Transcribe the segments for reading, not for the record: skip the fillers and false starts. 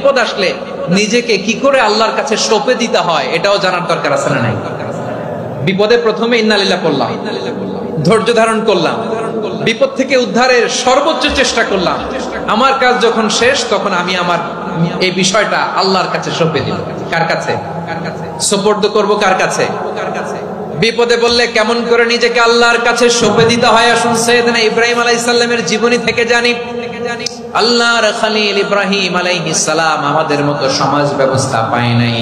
বিপদ আসলে নিজেকে কি করে আল্লাহর কাছে সঁপে দিতে হয় এটাও জানার দরকার আছে না নাই? বিপদে প্রথমে ইন্নালিল্লাহ করলাম, ধৈর্য ধারণ করলাম, বিপদ থেকে উদ্ধারের সর্বোচ্চ চেষ্টা করলাম, আমার কাজ যখন শেষ তখন আমি আমার এই বিষয়টা আল্লাহর কাছে সঁপে দিল। কার কাছে? সুপর্দ করব কার কাছে? বিপদে বললে কেমন করে নিজেকে আল্লাহর কাছে সঁপে দিতে হয় আসুন সাইয়েদনা ইব্রাহিম আলাইহিস সালামের জীবনী থেকে জানি। আল্লাহর খলিল ইব্রাহিম আলাইহিস সালাম আমাদের মতো সমাজ ব্যবস্থা পায় নাই।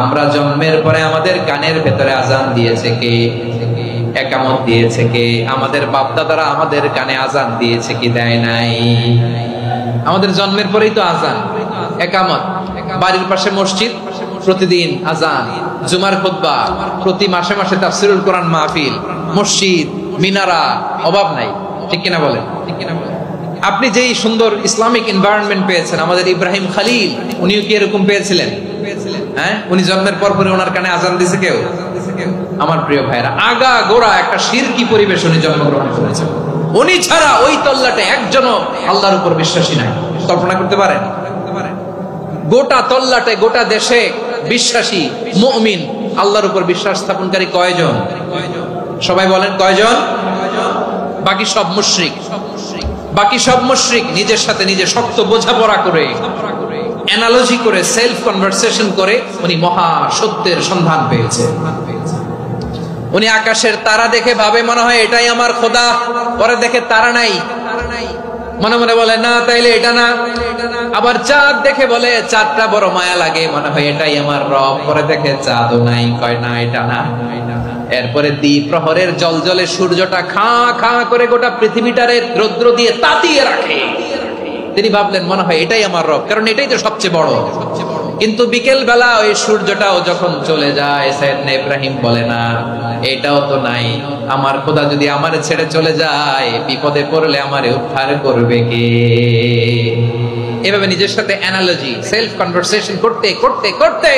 আমরা জন্মের পরে আমাদের কানের ভেতরে আজান দিয়েছে কে? একামত দিয়েছে কে? আমাদের বাপ দাদারা আমাদের কানে আজান দিয়েছে কি দেয় নাই? আমাদের জন্মের পরেই তো আজান, একামত, বাড়ির পাশে মসজিদ, প্রতিদিন আজান, জুমার খুতবা, প্রতি মাসে মাসে তাফসীরুল কোরআন মাহফিল, মসজিদ, মিনারা, অভাব নাই। ঠিক কিনা বলেন? আপনি যেই সুন্দর ইসলামিক এনভায়রনমেন্ট পেয়েছেন, আমাদের ইব্রাহিম খলিল উনিও কি এরকম পেয়েছিলেন? হ্যাঁ, উনি জন্মের পর পরে ওনার কানে আজান দিয়েছে কেউ? আমার প্রিয় ভাইরা, আগা গোড়া একটা শিরকি পরিবেশ উনি জন্মগ্রহণ করেছেন। উনি ছাড়া ওই তল্লাটে একজনও আল্লাহর উপর বিশ্বাসী নাই। কল্পনা করতে পারেন? গোটা তল্লাটে, গোটা দেশে বিশ্বাসী মুমিন, আল্লাহর উপর বিশ্বাস স্থাপনকারী কয়জন? সবাই বলেন কয়জন? বাকি সব মুশরিক। বাকি সব মুশরিক নিজের সাথে নিজে শক্ত বোঝাপড়া করে, অ্যানালজি করে, সেলফ কনভারসেশন করে উনি মহা সত্যের সন্ধান পেয়েছে। উনি আকাশের তারা দেখে ভাবে মনে হয় এটাই আমার খোদা, পরে দেখে তারা নাই, মনে মনে বলে না তাইলে এটা না। আবার চাঁদ দেখে বলে চাঁদটা বড় মায়া লাগে, মনে হয় এটাই আমার রব, পরে দেখে চাঁদও নাই, কয় না এটা না। এরপরে দ্বীপ প্রহরের জলজলে সূর্যটা খা খা করে গোটা পৃথিবীটারে রৌদ্র দিয়ে তাতিয়ে রাখে। তিনি ভাবলেন মনে হয় এটাই আমার রব, কারণ এটাই তো সবচেয়ে বড়। কিন্তু বিকেল বেলা ওই সূর্যটাও যখন চলে যায়, সাইয়েদনা ইব্রাহিম বলে না এটাও তো নাই, আমার খোদা যদি আমারে ছেড়ে চলে যায়, বিপদে পড়লে আমারে উদ্ধার করবে কে? এভাবে নিজের সাথে অ্যানালজি, সেলফ কনভারসেশন করতে করতে করতে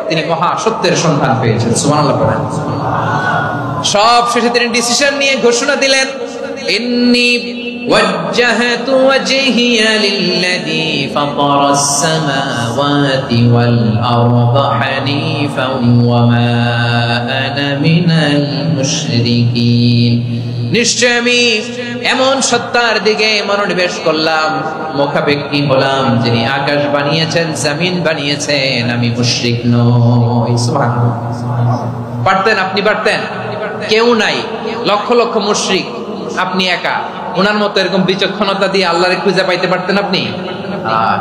তিনি মহা সত্যের সন্ধান পেয়েছেন। সুবহানাল্লাহ পড়েন। সব শেষে তিনি ডিসিশন নিয়ে ঘোষণা দিলেন, ইন্নী وجهت وجهي للذي فطر السماوات والأرض حنيفا وما أنا من المشركين। নিশ্চয় আমি এমন সত্তার দিকে মনোনিবেশ করলাম, মুখাপেক্ষী হলাম, যিনি আকাশ বানিয়েছেন, জমিন বানিয়েছেন, আমি মুশরিক নই। সুবহানাল্লাহ। পারতেন? আপনি পারতেন? কেউ নাই, লক্ষ লক্ষ মুশরিক, আপনি একা। ওনার মতো এরকম বিচক্ষণতা দিয়ে আল্লাহরে খুঁজে পাইতে পারতেন আপনি?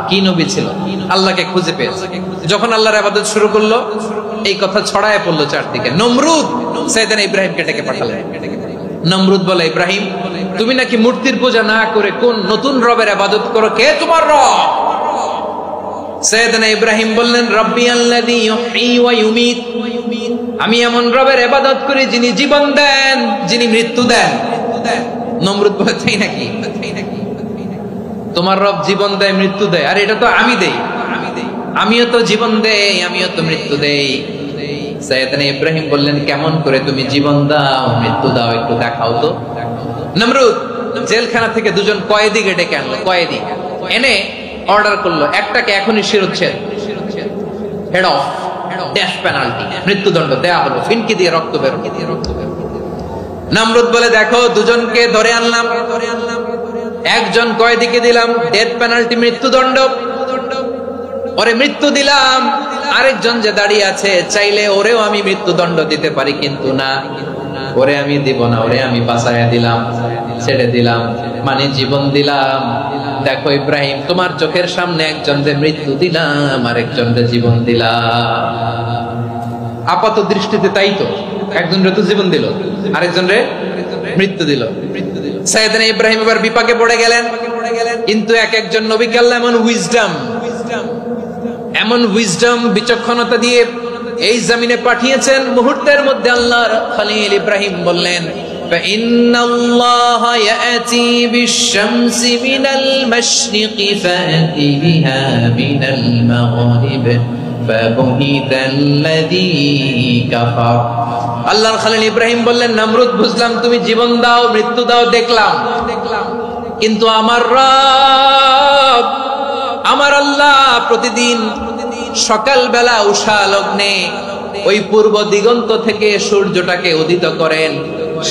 কি নবী ছিল, আল্লাহকে খুঁজে পেয়েছে। যখন আল্লাহর ইবাদত শুরু করলো, এই কথা ছড়ায় পড়লো চারদিকে। নমরুদ সাইয়েদনা ইব্রাহিমকে ডেকে পাঠালেন। নমরুদ বলে, ইব্রাহিম তুমি নাকি মূর্তির পূজা না করে কোন নতুন রবের ইবাদত করো, কে তোমার রব? সাইয়েদনা ইব্রাহিম বললেন, রব্বি আল্লাযী ইউহয়ী ওয়া ইউমীত, আমি এমন রবের ইবাদত করি যিনি জীবন দেন, যিনি মৃত্যু দেন। নমরুদ বলে, তাই নাকি? তোমার রব জীবন দেয়, মৃত্যু দেয়, আর এটা তো আমি দেই, আমিও তো জীবন দেই, আমিও তো মৃত্যু দেই। সাইয়েদনা ইব্রাহিম বললেন, কেমন করে তুমি জীবন দাও, মৃত্যু দাও, একটু দেখাও তো। নমরুদ জেলখানা থেকে দুজন কয়েদিকে ডেকে আনলো। কয়েদি এনে অর্ডার করলো, একটাকে এখনই শিরোচ্ছেদ, হেড অফ, ডেথ পেনাল্টি, মৃত্যুদণ্ড দেয়া হলো, ফিনকি দিয়ে রক্ত বের। নমরুদ বলে, দেখো দুজনকে ধরে আনলাম, একজন কয়েদিকে দিলাম ডেথ পেনাল্টি, মৃত্যুদণ্ড, ওরে মৃত্যু দিলাম। আরেকজন যে দাঁড়িয়ে আছে, চাইলে ওরেও আমি মৃত্যুদণ্ড দিতে পারি, কিন্তু না, ওরে আমি দিব না, ওরে আমি বাঁচাইয়া দিলাম, ছেড়ে দিলাম, মানে জীবন দিলাম। দেখো ইব্রাহিম, তোমার চোখের সামনে একজন যে মৃত্যু দিলাম, আরেকজন যে জীবন দিলাম। আপাত দৃষ্টিতে তাই তো, একজন রে তো জীবন দিল, আরেকজন রে মৃত্যু দিল। সাইয়েদনা ইব্রাহিম এবার বিপাকে পড়ে গেলেন। কিন্তু এক একজন নবীকে আল্লাহ এমন উইজডম, বিচক্ষণতা দিয়ে এই জমিনে পাঠিয়েছেন। মুহূর্তের মধ্যে আল্লাহর খলিল ইব্রাহিম বললেন, ফাইন্নাল্লাহা ইয়াতি বিশ-শামসি মিনাল মাশরিকি ফাতি বিহা মিনাল মাগরিব ফাবুহিতাল্লাযী কাফার। আল্লাহর খলিল ইব্রাহিম বললেন, নমরুদ বুঝলাম তুমি জীবন দাও, মৃত্যু দাও, দেখলাম, কিন্তু আমার রব আমার আল্লাহ প্রতিদিন সকালবেলা উষা লগ্নে ওই পূর্ব দিগন্ত থেকে সূর্যটাকে উদিত করেন,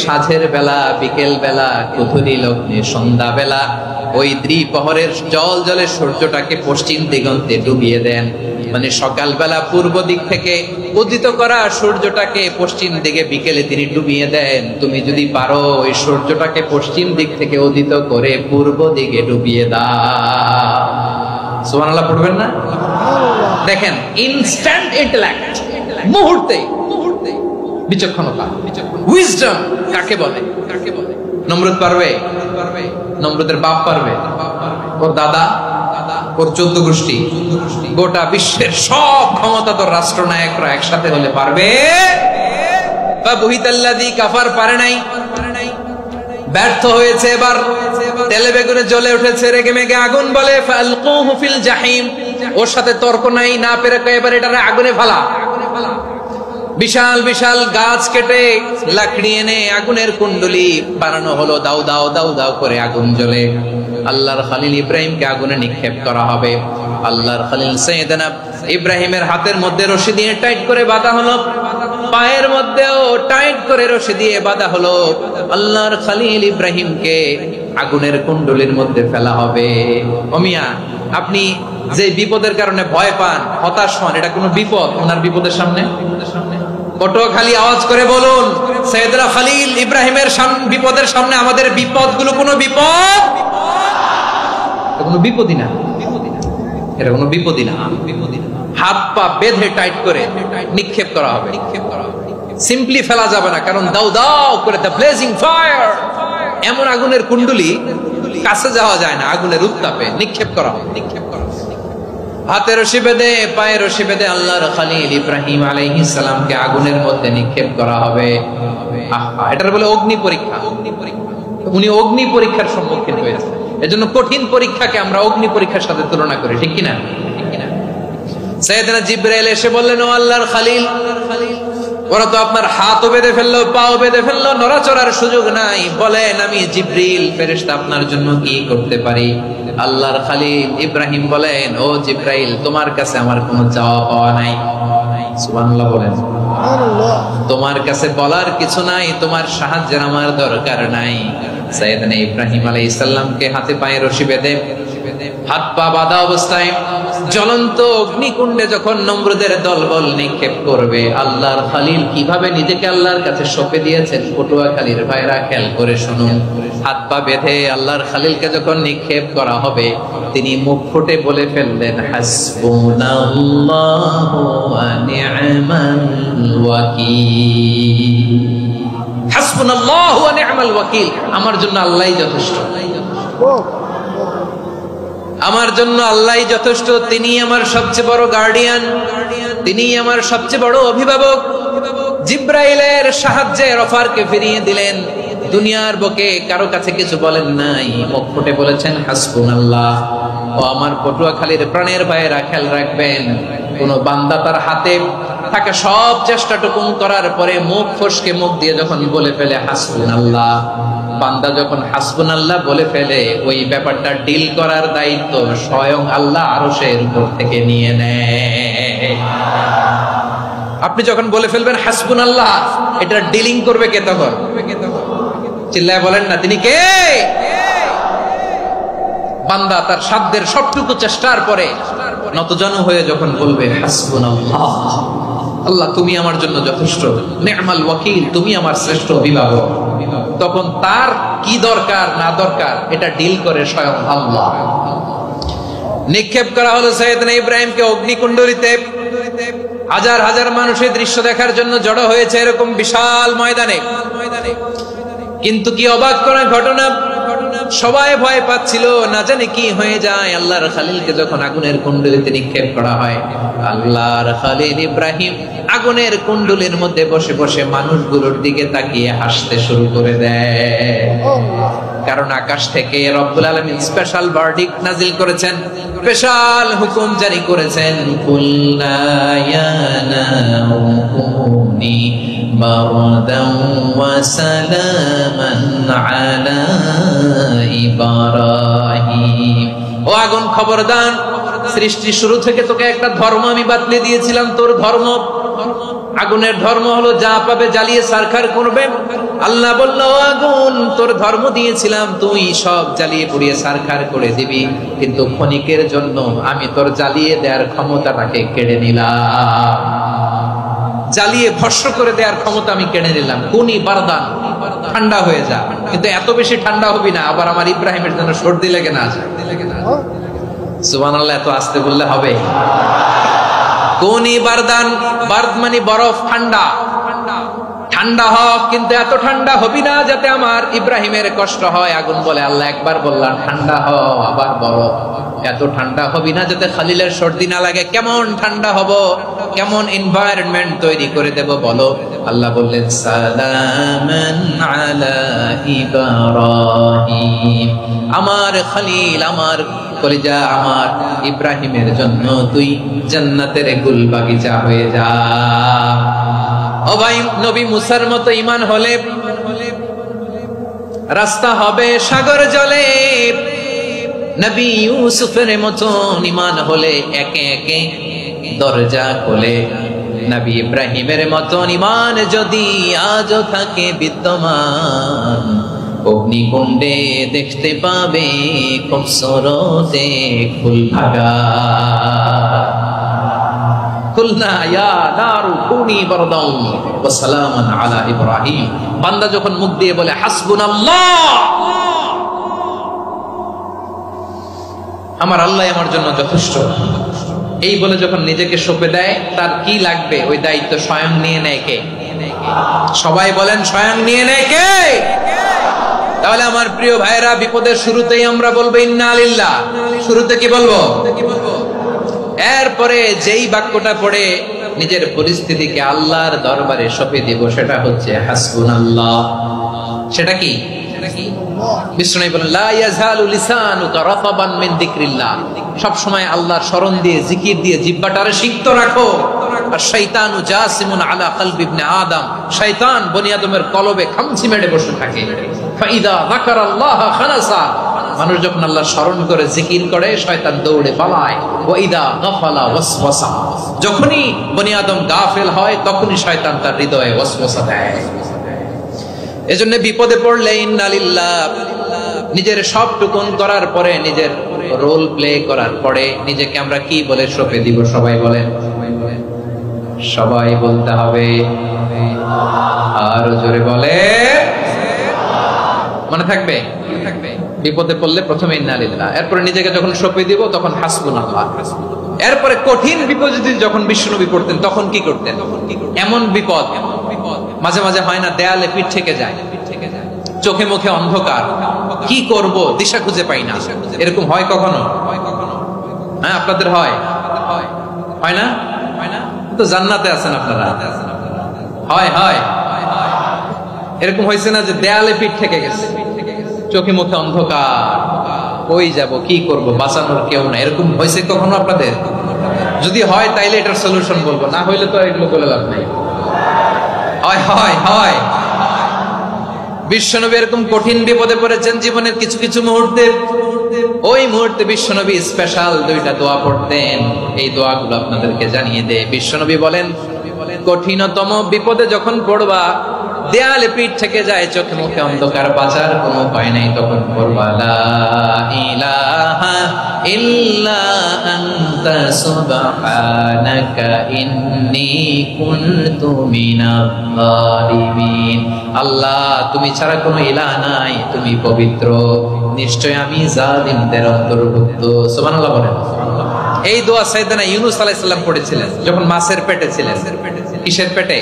সাঁঝের বেলা, বিকেল বেলা, কুথুরি লগ্নে, সন্ধ্যা বেলা ওই দ্বিপ্রহরের জল জলে সূর্যটাকে পশ্চিম দিগন্তে ডুবিয়ে দেন। মানে সকালবেলা পূর্ব দিক থেকে উদিত করা সূর্যটাকে পশ্চিম দিকে বিকেলে তিনি ডুবিয়ে দেন। তুমি যদি পারো ওই সূর্যটাকে পশ্চিম দিক থেকে উদিত করে পূর্ব দিকে ডুবিয়ে দাও। সুবহানাল্লাহ পড়বেন না? দেখেন, ইনস্ট্যান্ট ইন্টেলেক্ট, মুহূর্তে বিচক্ষণতা, উইজডম কাকে বলে? নমরুদ পারবে? নমরুদের বাপ পারবে? ওর দাদা, ওর 14 গোষ্ঠী, গোটা বিশ্বের সব ক্ষমতাধর রাষ্ট্রনায়করা একসাথে হলে পারবে? ফাবুহিতাল্লাযী কাফার, পারে নাই, ব্যর্থ হয়েছে। এবার তেলে বেগুনে জ্বলে উঠেছে, রেগে মেগে আগুন বলে ফালকুহু ফিল জাহিম। ওর সাথে তর্ক নাই, না পেরে এবার এটারে আগুনে ফেলা। বিশাল বিশাল গাছ কেটে লাকড়ি এনে আগুনের কুণ্ডলি বানানো হলো, দাও দাও দাও দাও করে আগুন জ্বলে। আল্লাহর খলিল ইব্রাহিমকে আগুনে নিক্ষেপ করা হবে। আল্লাহর খলিল সাইয়েদনা ইব্রাহিমের হাতের মধ্যে রশি দিয়ে টাইট করে বাঁধা হলো, পায়ের মধ্যেও টাইট করে রশি দিয়ে বাঁধা হলো। আল্লাহর খলিল ইব্রাহিমকে আগুনের কুণ্ডলির মধ্যে ফেলা হবে। ও মিয়া, আপনি যে বিপদের কারণে ভয় পান, হতাশ হন, এটা কোনো বিপদ ওনার বিপদের সামনে? পটুয়াখালী আওয়াজ করে বলুন, সাইয়েদনা খলিল ইব্রাহিমের বিপদের সামনে আমাদের বিপদগুলো কোনো বিপদ? কোনো বিপদই না, এটা কোনো বিপদই না। হাত পা বেঁধে টাইট করে নিক্ষেপ করা হবে। সিম্পলি ফেলা যাবে না, কারণ দাও দাও করে দ্য ব্লেজিং ফায়ার, এমন আগুনের কুণ্ডলি কাছে যাওয়া যায় না, আগুনের উত্তাপে নিক্ষেপ করা হবে। হাতে রশি বেঁধে, পায়ে রশি বেঁধে আল্লাহর খলিল ইব্রাহিম আলাইহিস সালামকে আগুনের মধ্যে নিক্ষেপ করা হবে। এটার বলে অগ্নি পরীক্ষা। উনি অগ্নি পরীক্ষার সম্মুখীন হয়েছে। এজন্য কঠিন পরীক্ষাকে আমরা অগ্নি পরীক্ষার সাথে তুলনা করি, ঠিক কিনা? সাইয়েদনা জিবরাইল এসে বললেন, ও আল্লাহর খলিল, ওরা তো আপনার হাতও বেঁধে ফেললো, পাও বেঁধে ফেললো, নড়াচড়ার সুযোগ নাই, বলেন আমি জিবরিল ফেরেশতা আপনার জন্য কি করতে পারি? আল্লাহর খলিল ইব্রাহিম বলেন, ও জিবরাইল, তোমার কাছে আমার কোনো চাওয়া পাওয়া নাই। সুবহানাল্লাহ বলেন। তোমার কাছে বলার কিছু নাই, তোমার সাহায্যের আমার দরকার নাই। সাইয়েদনা ইব্রাহিম আলাইহিস সালামকে হাতে পায়ে রশি বেঁধে, হাত পা বাঁধা অবস্থায় জ্বলন্ত অগ্নিকুণ্ডে যখন নমরুদের দলবল নিক্ষেপ করবে, আল্লাহর খলিল কিভাবে নিজেকে আল্লাহর কাছে সঁপে দিয়েছেন, পটুয়াখালীর ভাইরা খেয়াল করে শুনুন। হাত পা বেঁধে আল্লাহর খলিলকে যখন নিক্ষেপ করা হবে, তিনি মুখ ফুটে বলে ফেললেন, হাসবুনাল্লাহু ওয়া নি'মাল ওয়াকিল। হাসবুনাল্লাহু ওয়া নি'মাল ওয়াকিল, আমার জন্য আল্লাহই যথেষ্ট, আমার জন্য আল্লাহই যথেষ্ট। তিনি আমার সবচেয়ে বড় গার্ডিয়ান, তিনি আমার সবচেয়ে বড় অভিভাবক। জিবরাইলের সাহায্যে অফারকে ফিরিয়ে দিলেন, দুনিয়ার বুকে কারো কাছে কিছু বলেন নাই, মুখ ফুটে বলেছেন হাসবুনাল্লাহ। ও আমার পটুয়াখালীর প্রাণের ভাইয়েরা, খেয়াল রাখবেন, কোন বান্দা তার হাতে থাকা সব চেষ্টাটুকু করার পরে মুখ ফসকে মুখ দিয়ে যখন বলে ফেলে হাসবুনাল্লাহ, বান্দা যখন হাসবুনাল্লাহ বলে ফেলে, ওই ব্যাপারটা ডিল করার দায়িত্ব স্বয়ং আল্লাহ আরশের উপর থেকে নিয়ে নেয়। আপনি যখন বলে ফেলবেন হাসবুনাল্লাহ, এটা ডিলিং করবে কে তখন? চিল্লায় বলেন না, তিনি কে? বান্দা তার সাধ্যের সবটুকু চেষ্টার পরে নতজানু হয়ে যখন বলবে হাসবুনাল্লাহ, আল্লাহ তুমি আমার জন্য যথেষ্ট, নি'মাল ওয়াকিল, তুমি আমার শ্রেষ্ঠ অভিভাবক, তখন তার কি দরকার না দরকার এটা ডিল করে স্বয়ং আল্লাহ। নিক্ষেপ করা হলো সাইয়েদনা ইব্রাহিমকে অগ্নিকুণ্ডলিতে। হাজার হাজার মানুষের দৃশ্য দেখার জন্য জড়ো হয়েছে এরকম বিশাল ময়দানে। কিন্তু কি অবাক করার ঘটনা, সবাই ভয় পাচ্ছিল, না জানে কি হয়ে যায়। আল্লাহর খলিলকে যখন আগুনের কুণ্ডলিতে নিক্ষেপ করা হয়, আল্লাহর খলিল ইব্রাহিম আগুনের কুণ্ডলির মধ্যে বসে বসে মানুষগুলোর দিকে তাকিয়ে হাসতে শুরু করে দেয়। কারণ আকাশ থেকে রব্বুল আলামিন স্পেশাল ভার্ডিক্ট নাজিল করেছেন, স্পেশাল হুকুম জারি করেছেন, কুল্লা ইয়া নারু কুনি বারদান ওয়া সালামান আলা ইব্রাহিম। ও আগুন খবরদার, সৃষ্টি শুরু থেকে তোকে একটা ধর্ম আমি বাতলে দিয়েছিলাম, তোর ধর্ম আগুনের ধর্ম হলো যা পাবে জ্বালিয়ে সারখার করবে। আল্লাহ বলল, আগুন তোর ধর্ম দিয়েছিলাম, তুই সব জ্বালিয়ে পুড়িয়ে সারখার করে দিবি, কিন্তু ক্ষণিকের জন্য আমি তোর জ্বালিয়ে দেওয়ার ক্ষমতাটাকে কেড়ে নিলাম, জ্বালিয়ে ভস্ম করে দেওয়ার ক্ষমতা আমি কেড়ে নিলাম। কুনি বারদান, ঠান্ডা হয়ে যা, কিন্তু এত বেশি ঠান্ডা হবি না আবার আমার ইব্রাহিমের জন্য সর্দি লেগে না যায়। সুবহানাল্লাহ, এত আস্তে বললে হবে? কুনি বারদান, বারদ মানে বরফ, ঠান্ডা, ঠান্ডা হ, কিন্তু এত ঠান্ডা হবি না যাতে আমার ইব্রাহিমের কষ্ট হয়। আগুন বলে, আল্লাহ একবার বললাম ঠান্ডা হ, আবার বরফ, এত ঠান্ডা হবি না যাতে খালিলের সর্দি না লাগে। কেমন ঠান্ডা হব, কেমন এনভায়রনমেন্ট তৈরি করে দেব বলো? আল্লাহ বললেন, সালামান আলা ইব্রাহিম, আমার খলিল, আমার কলিজা, আমার ইব্রাহিমের জন্য তুই জান্নাতের গুল বাগিচা হয়ে যা। ও ভাই, নবী মুসার মতো ঈমান হলে রাস্তা হবে সাগর জলে, নবী ইউসুফের মতো ঈমান হলে একে একে দরজা খোলে। নবী ইব্রাহিমের মতো ঈমান যদি আজও থাকে বিদ্যমান, অগ্নিকুণ্ডে দেখতে পাবে কবসরতে ফুল ভাগা। কুলনা ইয়া নারু কুনি বারদান ওয়া সালামান আলা ইব্রাহিম, বান্দা যখন মুখ দিয়ে বলে হাসবুনাল্লাহ, আমার আল্লাহ আমার জন্য যথেষ্ট, এই বলে যখন নিজেকে সঁপে দেয়, তার কি লাগবে ওই দায়িত্ব স্বয়ং নিয়ে নেয় কে? সবাই বলেন, স্বয়ং নিয়ে নেয় কে? তাহলে আমার প্রিয় ভাইরা, বিপদের শুরুতেই আমরা বলবো ইন্না লিল্লাহ। শুরুতে কি বলবো? এরপরে যেই বাক্যটা পড়ে নিজের পরিস্থিতিকে আল্লাহর দরবারে সঁপে দিব, সেটা হচ্ছে হাসবুনাল্লাহ। সেটা কি? বিষ্ণু বলেন, লা ইয়াজালু লিসানুকা রাতাবান মিন যিকরিল্লাহ, সব সময় আল্লাহর স্মরণ দিয়ে, জিকির দিয়ে জিহ্বাটারে সিক্ত রাখো। আর শয়তানু জাসিমুন আলা কলবি ইবনে আদম, শয়তান বনি আদমের কলবে খামচি মেরে বসে থাকে। ফাইদা যাকারাল্লাহ খানাসা, মানুষ যখন আল্লাহর স্মরণ করে, জিকির করে, শয়তান দৌড়ে পালায়। ওয়া ইদা গাফালা ওয়াসওয়াসা, যখনই বনি আদম গাফেল হয়, তখনই শয়তান তার হৃদয়ে ওয়াসওয়াসা দেয়। এজন্য বিপদে পড়লে ইন্না লিল্লাহ, নিজের সব টুকুন করার পরে, নিজের রোল প্লে করার পরে নিজেকে আমরা কি বলে সঁপে দিব? সবাই বলেন, সবাই বলতে হবে, আর জোরে বলে, মনে থাকবে? বিপদে পড়লে প্রথমে ইন্না লিল্লাহ, এরপরে নিজেকে যখন সঁপে দিব তখন হাসবুনাল্লাহ। এরপরে কঠিন বিপদে যখন বিশ্বনবী পড়তেন তখন কি করতেন? এমন বিপদ মাঝে মাঝে হয় না, দেয়ালে পিঠ থেকে যায়, চোখে মুখে অন্ধকার, কি করব দিশা খুঁজে পাই না, এরকম হয় কখনো? হ্যাঁ, আপনাদের হয়? হয় না? তো জান্নাতে আছেন আপনারা। হয় হয় এরকম হয়েছে না যে দেয়ালে পিঠ থেকে গেছে, চোখে মুখে অন্ধকার, কই যাব, কি করব, বাঁচানোর কেউ না, এরকম হয়েছে কখনো আপনাদের? যদি হয় তাইলে এটার সলিউশন বলবো, না হইলে তো এগুলো বলে লাভ নাই। হয় হয় হয় বিশ্বনবী এরকম কঠিন বিপদে পড়েছেন জীবনের কিছু কিছু মুহূর্তে। ওই মুহূর্তে বিশ্বনবী স্পেশাল দুইটা দোয়া পড়তেন, এই দোয়াগুলো আপনাদেরকে জানিয়ে দেয়। বিশ্বনবী বলেন, কঠিনতম বিপদে যখন পড়বা, দেয়ালে পিঠ থেকে যায়, চোখে মুখে অন্ধকার, বাঁচার কোনো উপায় নাই, তখন পড়বা লা ইলাহা ইল্লা আনতা সুবহানাকা ইন্নী কুনতু মিনাজ জালিমিন। আল্লাহ, তুমি ছাড়া কোনো ইলাহ নাই, তুমি পবিত্র, নিশ্চয় আমি জালিমদের অন্তর্ভুক্ত। সুবহানাল্লাহ বলেন। এই দোয়া সাইয়েদনা ইউনূস আলাইহিস সালাম পড়েছিলেন যখন মাছের পেটে ছিলেন। কিসের পেটে?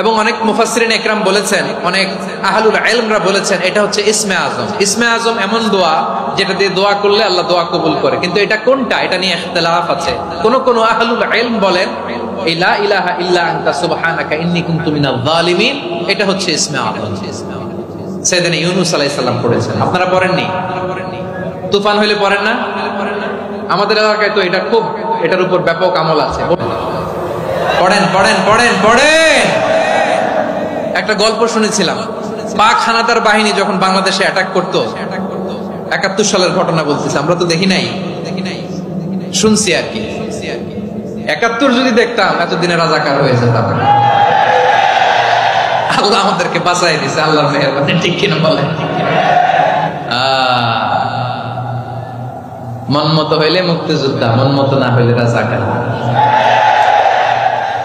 এবং অনেক মুফাসসিরিন ইকরাম বলেছেন, অনেক আহলুল ইলমরা বলেছেন, এটা হচ্ছে ইসমে আজম। ইসমে আজম এমন দোয়া যেটা দিয়ে দোয়া করলে আল্লাহ দোয়া কবুল করে, কিন্তু এটা কোনটা, এটা নিয়ে ইখতিলাফ আছে। কোন কোন আহলুল ইলম বলেন এই লা ইলাহা ইল্লা আনতা সুবহানাকা ইন্নী কুনতু মিনাজ জালিমিন, এটা হচ্ছে ইসমে আজম। সাইয়েদনা ইউনূস আলাইহিস সালাম পড়েছেন, আপনারা পড়েননি? তুফান হইলে পড়েন না? আমাদের এলাকায় তো এটা খুব, এটার উপর ব্যাপক আমল আছে। পড়েন পড়েন পড়েন পড়েন। একটা গল্প শুনেছিলাম, পাক হানাদার বাহিনী যখন বাংলাদেশে অ্যাটাক করত, 71 সালের ঘটনা বলতেছি, আমরা তো দেখি নাই, শুনছি আর কি। 71 যদি দেখতাম এতদিনে রাজাকার হয়ে যেতাম। আল্লাহ আমাদেরকে বাঁচাই দিয়েছে, আল্লাহর মেহেরবানি, ঠিক কিনা বলে? মন মতো হইলে মুক্তিযোদ্ধা, মন মতো না হইলে রাজাকার।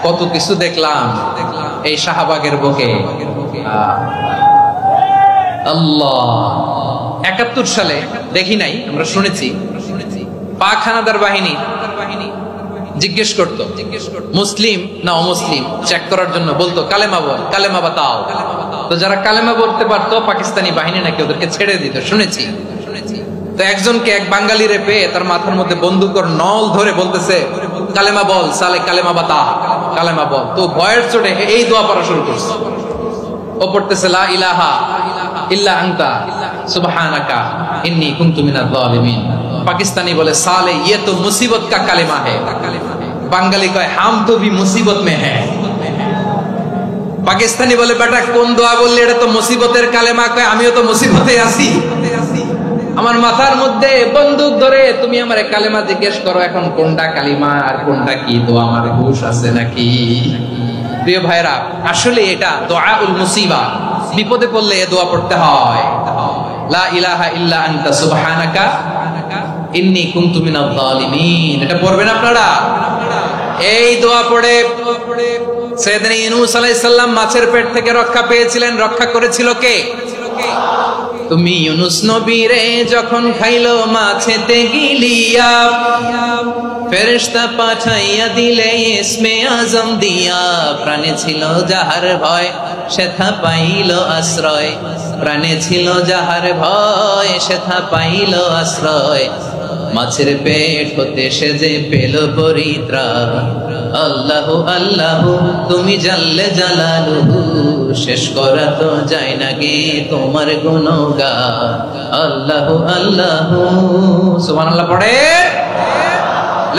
কত কিছু দেখলাম এই শাহবাগের বুকে। আল্লাহ 71 সালে দেখি নাই, আমরা শুনেছি পাক হানাদার বাহিনী জিজ্ঞেস করতো মুসলিম না অমুসলিম চেক করার জন্য, বলতো কালেমা বল, কালেমা বাতাও। তো যারা কালেমা বলতে পারতো পাকিস্তানি বাহিনী নাকি ওদেরকে ছেড়ে দিত, শুনেছি। তো একজনকে, এক বাঙালিরে পেয়ে তার মাথার মধ্যে বন্দুকর নল ধরে বলতেছে কালেমা বল, সালে কালেমা বাতা, কালেমা বল। তো ভয়ের চোটে এই দোয়া পড়া শুরু করছে। ও পড়তেছে লা ইলাহা ইল্লা আনতা সুবহানাকা ইন্নী কুনতু মিনাজ জালিমিন। পাকিস্তানি বলে সালে ये तो मुसीबत का कलेमा है, বাঙালি কয় हम तो भी मुसीबत में है। পাকিস্তানি বলে বেটা কোন দোয়া বললি, এটা তো মুসিবতের কালেমা। কয় আমিও তো মুসিবতে আছি, আমার মাথার মধ্যে বন্দুক ধরে তুমি আমারে কালেমা জিজ্ঞেস করো, এখন কোনটা কালিমা আর কোনটা কি দোয়া, আমার হুঁশ আছে নাকি? প্রিয় ভাইরা, আসলে এটা দুআউল মুসিবা, বিপদে পড়লে এই দোয়া পড়তে হয়। লা ইলাহা ইল্লা আনতা সুবহানাকা ইন্নী কুনতু মিনাজ জালিমিন, এটা পড়বেন আপনারা। এই দোয়া পড়ে সাইয়েদনা ইউনূস আলাইহিস সালাম মাছের পেট থেকে রক্ষা পেয়েছিলেন। রক্ষা করেছিল কে? তুমি ইউনূস নবীরে যখন খাইলো মাছেতে গিলিয়া, ফেরেশতা পাঠাইয়া দিলে ইসমে আজম দিয়া। প্রাণে ছিল যাহার ভয় সেথা পাইল আশ্রয়, প্রাণে ছিল যাহার ভয় সেথা পাইল আশ্রয়। মাছের পেট হতে সে যে পেল পরিত্রাণ। আল্লাহু আল্লাহু তুমি জাল্লে জালালুহু, শেষ করা তো যায় না গে তোমার গুণগান। আল্লাহু আল্লাহু সুবহানাল্লাহ পড়ে।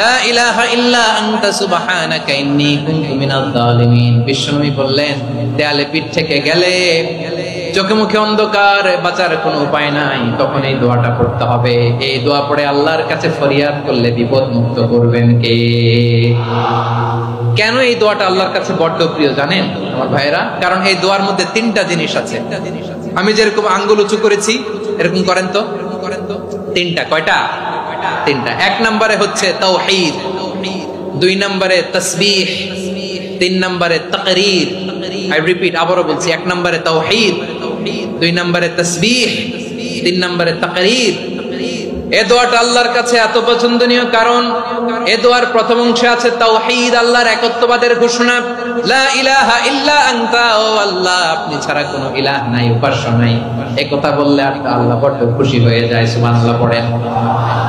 লা ইলাহা ইল্লা আনতা সুবহানাকা ইন্নী কুনতু মিনাজ জালিমিন। বিশ্বনবী বললেন দেয়ালে পিঠ থেকে গেলে, চোখে মুখে অন্ধকার, বাঁচার কোনো উপায় নাই, তখন এই দোয়াটা পড়তে হবে। এই দোয়া পড়ে আল্লাহর কাছে ফরিয়াদ করলে বিপদ মুক্ত করবেন কে? কেন এই দোয়াটা আল্লাহর কাছে বড্ড প্রিয় জানেন আমার ভাইরা? কারণ এই দোয়ার মধ্যে 3টা জিনিস আছে। আমি যেরকম আঙ্গুল উঁচু করেছি এরকম করেন তো, 3টা। কয়টা? 3টা। 1 নম্বরে হচ্ছে তাওহীদ, 2 নম্বরে তাসবিহ, 3 নম্বরে তাকরীর। আই রিপিট, আবারো বলছি, 1 নম্বরে তাওহীদ, 2 নম্বরে তাসবিহ, 3 নম্বরে তাকরীর। এই দোয়াটা আল্লাহর কাছে এত পছন্দনীয় কারণ এই দোয়ার প্রথম অংশে আছে তাওহীদ, আল্লাহর একত্ববাদের ঘোষণা। লা ইলাহা ইল্লা আনতা, ও আল্লাহ আপনি ছাড়া কোনো ইলাহ নাই, উপাস্য নাই। এই কথা বললে আল্লাহ বড় খুশি হয়ে যায়, সুবহানাল্লাহ পড়েন।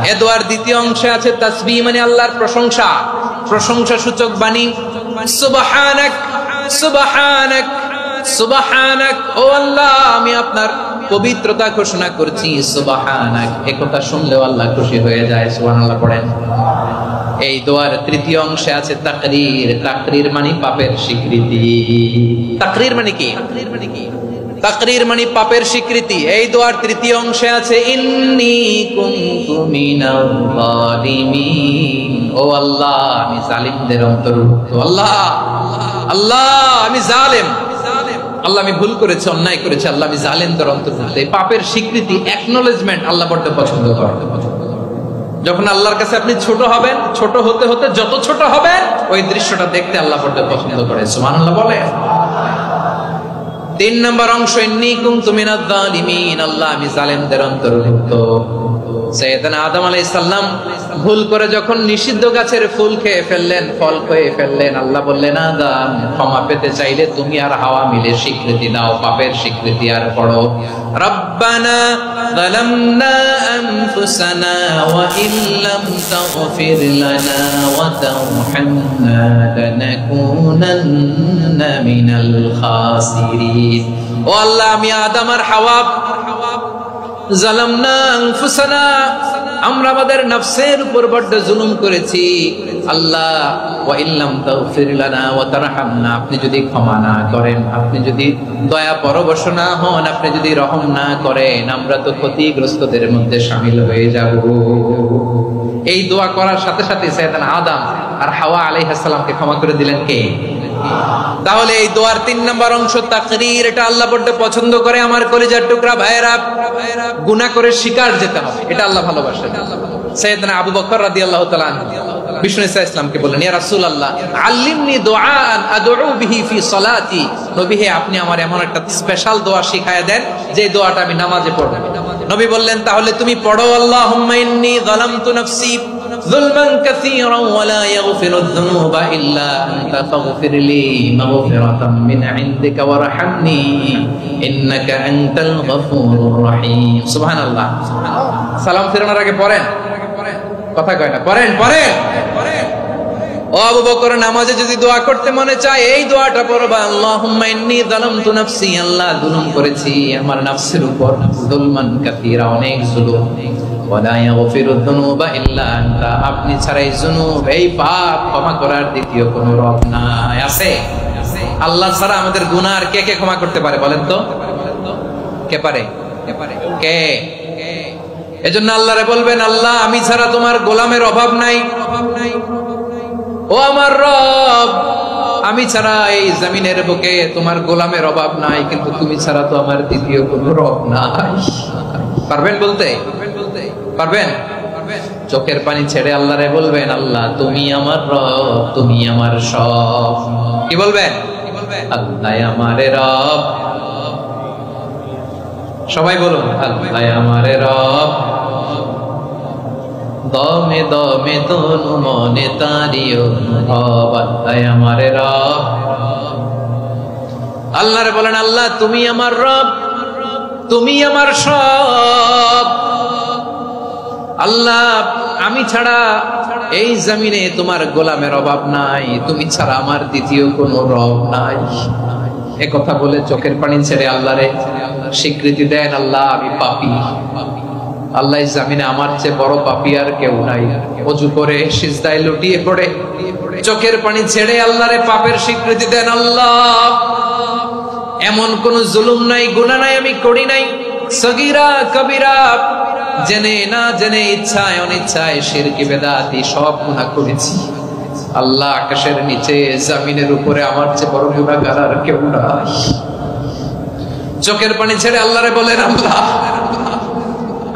এই দোয়ার দ্বিতীয় অংশে আছে তাসবিহ, মানে আল্লাহর প্রশংসা, প্রশংসা সূচক বাণী। সুবহানাক সুবহানাক সুবহানাক, ও আল্লাহ আমি আপনার পবিত্রতা ঘোষণা করছি, সুবহানাক। এই কথা শুনলেও আল্লাহ খুশি হয়ে যায়, সুবহানাল্লাহ পড়েন। এই দোয়ার তৃতীয় অংশে আছে তাকরীর, তাকরীর মানে পাপের স্বীকৃতি। তাকরীর মানে কি? তাকরীর মানে পাপের স্বীকৃতি। এই দোয়ার তৃতীয় অংশে আছে ইন্নী কুনতু মিনাল জালিমিন, ও আল্লাহ আমি জালিমদের অন্তর্ভুক্ত। আল্লাহ আল্লাহ আমি জালেম, আল্লাহ আমি ভুল করেছি, অন্যায় করেছি, আল্লাহ আমি জালেমদের অন্তর্ভুক্ত। এই পাপের স্বীকৃতি, অ্যাকনলেজমেন্ট আল্লাহ বড় পছন্দ করেন। যখন আল্লাহর কাছে আপনি ছোট হবেন, ছোট হতে হতে যত ছোট হবেন ওই দৃশ্যটা দেখতে আল্লাহ বড় পছন্দ করে, সুবহানাল্লাহ বলে। 3 নম্বর অংশ ইন্নী কুনতু মিনাজ জালিমিন, আল্লাহ আমি জালেমদের অন্তর্ভুক্ত। সাইয়েদনা আদম আলাইহিস সালাম ভুল করে যখন নিষিদ্ধ গাছের ফুল খেয়ে ফেললেন, ফল খেয়ে ফেললেন, আল্লাহ বললেন আদম ক্ষমা পেতে চাইলে তুমি আর হাওয়া মিলে স্বীকৃতি দাও, পাপের স্বীকৃতি আর পড়ো। রব্বানা যালামনা আনফুসানা ওয়া ইল্লাম তাগফির লানা ওয়া তারহামনা লানাকুনান্না মিনাল খাসিরিন। ও আল্লাহ আমি আদম আর হাওয়া জালামনা আনফুসানা, আমরা আমাদের নফসের উপর বড় জুলুম করেছি। আল্লাহ ওয়া ইল্লাম তাগফির লানা ওয়া তারহামনা, আপনি যদি ক্ষমা না করেন, আপনি যদি দয়া পরবশ না হন, আপনি যদি রহম না করেন, আমরা তো ক্ষতিগ্রস্তদের মধ্যে শামিল হয়ে যাব। এই দোয়া করার সাথে সাথে সাইয়েদানা আদম আর হাওয়া আলাইহিস সালামকে ক্ষমা করে দিলেন কে? তাহলে এই দোয়ার 3 নম্বর অংশ তাকরীর, এটা আল্লাহ বড় পছন্দ করে। আমার কলিজার টুকরা ভাইয়েরা, গুনাহ করে স্বীকার যেতে হবে, এটা আল্লাহ ভালোবাসেন। সাইয়েদনা আবু বকর রাদিয়াল্লাহু তাআলা আনহু বিষ্ণু ইসলামকে বললেন, ইয়া রাসূলুল্লাহ আল্লিমনি দুআআন আদউ বিহি ফি সালাতি, নবী হে আপনি আমার এমন একটা স্পেশাল দোয়া শিখায়া দেন যে দোয়াটা আমি নামাজে পড়ব। নবী বললেন, তাহলে তুমি পড়ো, আল্লাহুম্মা ইন্নী যালামতু নাফসি যুলমান কাসীরান ওয়া লা ইয়াগফিরুয যুনুবা ইল্লা আনতা ফাগফিরলি মাগফিরাতাম মিন ইনদিকা ওয়ারহামনি ইন্নাকা আনতাল গফুরুর রহিম। সুবহানাল্লাহ। সালাম ফিরানোর আগে পড়েন, কথা কয় না, পড়েন পড়েন। ও আবু বকর, নামাজে যদি দোয়া করতে মনে চায় এই দোয়াটা পড়বা, আল্লাহুম্মা ইন্নী যালামতু নাফসি, আল্লাহ জুলুম করেছি আমার নফসের উপর, যুলমান কাসীরা, অনেক জুলুম, ওয়া লা ইয়াগফিরুয যুনুবা ইল্লা আনতা, আপনি ছাড়া এই জুনুব, এই পাপ ক্ষমা করার দ্বিতীয় কোনো রব নাই। আছে? আল্লাহ ছাড়া আমাদের গুনাহ আর কে কে ক্ষমা করতে পারে বলেন তো? কে পারে? কে? এজন্য আল্লাহরে বলবেন, আল্লাহ আমি ছাড়া তোমার গোলামের অভাব নাই, ও আমার রব আমি ছাড়া এই জমিনের বুকে তোমার গোলামের অভাব নাই, কিন্তু তুমি ছাড়া তো আমার দ্বিতীয় কোনো রব নাই। পারবেন বলতে? পারবেন? চোখের পানি ছেড়ে আল্লাহরে বলবেন, আল্লাহ তুমি আমার রব, তুমি আমার সব। কি বলবেন? আল্লাহ আমার রব। সবাই বলুন, আল্লাহ আমার রব, দমে দমে তনু মনে তারি অনুভব, আল্লাহ আমার রব। আল্লাহরে বলেন, আল্লাহ তুমি আমার রব, তুমি আমার সব। আল্লাহ আমি ছাড়া এই জমিনে তোমার গোলামের অভাব নাই, তুমি ছাড়া আমার দ্বিতীয় কোনো রব নাই। এ কথা বলে চোখের পানি ছেড়ে আল্লাহরে স্বীকৃতি দেন, আল্লাহ আমি পাপী, আল্লাহ জামিনে আমার চেয়ে বড় পাপী আর কেউ নাই। ওযু করে সিজদায় লুটিয়ে পড়ে চোখের পানি ছেড়ে আল্লাহরে পাপের স্বীকৃতি দেন, আল্লাহ এমন কোন জুলুম নাই, গুনাহ নাই আমি করি নাই, সগীরা কবিরা, জেনে না জেনে, ইচ্ছায় অনিচ্ছায়, শিরকি বেদাতি সব গুনাহ করেছি। আল্লাহ আকাশের নিচে জমিনের উপরে আমার চেয়ে বড় গুনাহগার আর কেউ নাই। চোখের পানি ছেড়ে আল্লাহরে বলেন, আল্লাহ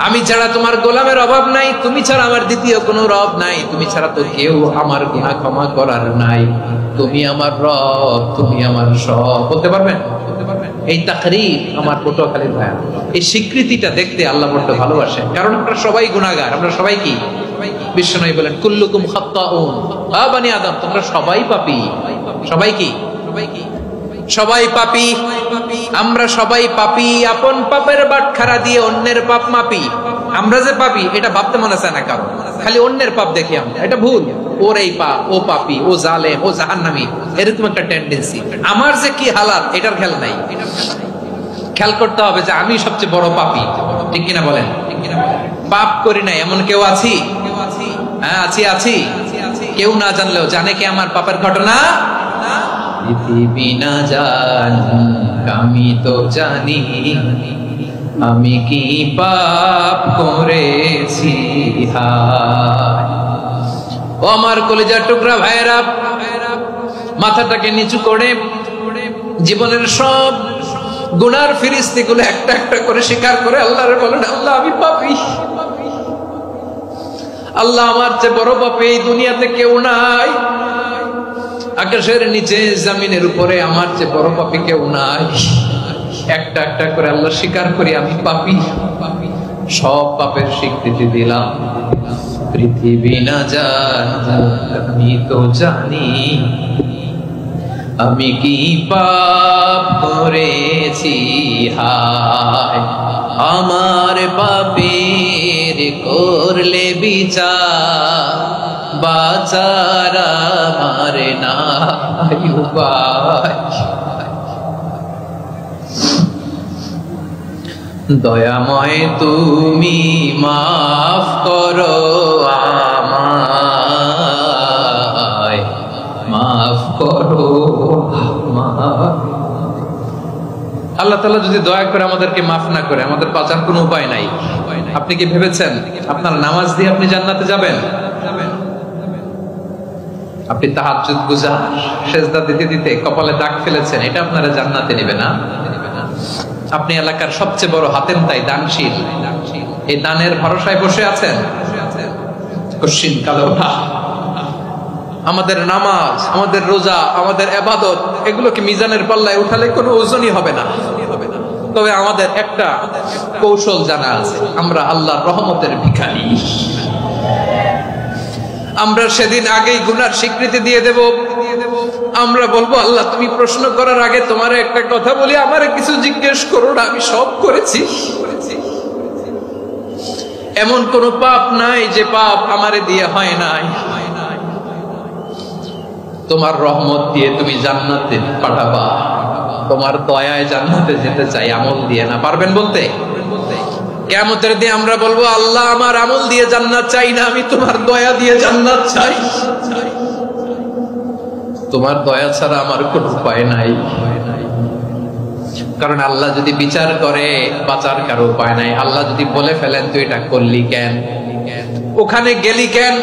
আমি ছাড়া তোমার গোলামের অভাব নাই, তুমি ছাড়া আমার দ্বিতীয় কোনো রব নাই, তুমি ছাড়া তো কেউ আমার গুনাহ ক্ষমা করার নাই, তুমি আমার রব, তুমি আমার সব। বলতে পারবেন? এই তাকরীর আমার পটুয়াখালীর ভাই, এই স্বীকৃতিটা দেখতে আল্লাহ বড় ভালোবাসেন, কারণ আমরা সবাই গুনাহগার। আমরা সবাই কি? বিশ্বনবী বলেন, কুল্লুকুম খাত্তাউন, আ বনি আদম তোমরা সবাই পাপী। সবাই কি? সবাই পাপী। আমরা সবাই পাপী, আপন পাপের বাটখারা দিয়ে অন্যের পাপ মাপি। আমরা যে পাপী এটা ভাবতে মনে চায় না কারণ, খালি অন্যের পাপ দেখি আমরা, এটা ভুল। ওর এই পাপ, ও পাপী, ও জালেম, ও জাহান্নামী, এরকম একটা টেন্ডেন্সি। আমার যে কি হালাত এটার খেয়াল নাই। খেয়াল করতে হবে যে আমি সবচেয়ে বড় পাপী, ঠিক কিনা বলেন? পাপ করি নাই এমন কেউ আছি? হ্যাঁ আছি, আছি। কেউ না জানলেও জানে কি আমার পাপের ঘটনা? পৃথিবী না জানুক আমি তো জানি, আমি কি পাপ করেছি। ও আমার কলিজার টুকরা ভাইয়েরা, মাথাটাকে নিচু করে জীবনের সব গুনার ফিরিস্তিগুলো একটা একটা করে স্বীকার করে আল্লাহরে বলেন, আল্লাহ আমি পাপী, আল্লাহ আমার চেয়ে বড় পাপী এই দুনিয়াতে কেউ নাই, আকাশের নিচে জমিনের উপরে আমার চেয়ে বড় পাপী কেউ নাই। একটা একটা করে আল্লাহ স্বীকার করি আমি পাপী, সব পাপের স্বীকৃতি দিলাম। পৃথিবী না জানুক আমি তো জানি, আমি কি পাপ করেছি। হায় আমার পাপের করলে বিচার, বাঁচার আমার নাই উপায়। দয়াময় তুমি মাফ করো আমায়, মাফ করো আমায়। আল্লাহ তাআলা যদি দয়া করে আমাদেরকে মাফ না করে, আমাদের বাঁচার কোনো উপায় নাই। আপনি কি ভেবেছেন আপনার নামাজ দিয়ে আপনি জান্নাতে যাবেন? আপনি তাহাজ্জুদ গুজার, সেজদা দিতে দিতে কপালে দাগ ফেলেছেন, এটা আপনারা জান্নাতে নেবে না। আপনি এলাকার সবচেয়ে বড় হাতেম তাই দানশীল, এই দানের ভরসায় বসে আছেন, কশিন কালো ওঠা। আমাদের নামাজ, আমাদের রোজা, আমাদের ইবাদত, এগুলোকে মিজানের পাল্লায় উঠালে কোনো ওজনই হবে না। তবে আমাদের একটা কৌশল জানা আছে, আমরা আল্লাহর রহমতের ভিখারি। আমরা সেদিন আগেই গুনার স্বীকৃতি দিয়ে দেব। আমরা বলবো, আল্লাহ তুমি প্রশ্ন করার আগে তোমার একটা কথা বলি, আমারে কিছু জিজ্ঞেস করো না, আমি সব করেছি। এমন কোন পাপ নাই যে পাপ আমারে দিয়ে হয় নাই। তোমার রহমত দিয়ে তুমি জান্নাতে পাঠাবা, তোমার দয়ায় জান্নাতে যেতে চাই, আমল দিয়ে না। পারবেন বলতে? কিয়ামতের দিন আমরা বলবো, আল্লাহ আমার আমল দিয়ে জান্নাত চাই না, আমি তোমার দয়া দিয়ে জান্নাত চাই। তোমার দয়া ছাড়া আমার কোনো উপায় নাই। কারণ আল্লাহ যদি বিচার করে, বাঁচার কারো উপায় নাই। আল্লাহ যদি বলে ফেলেন তুই এটা করলি কেন, ওখানে গেলি কেন,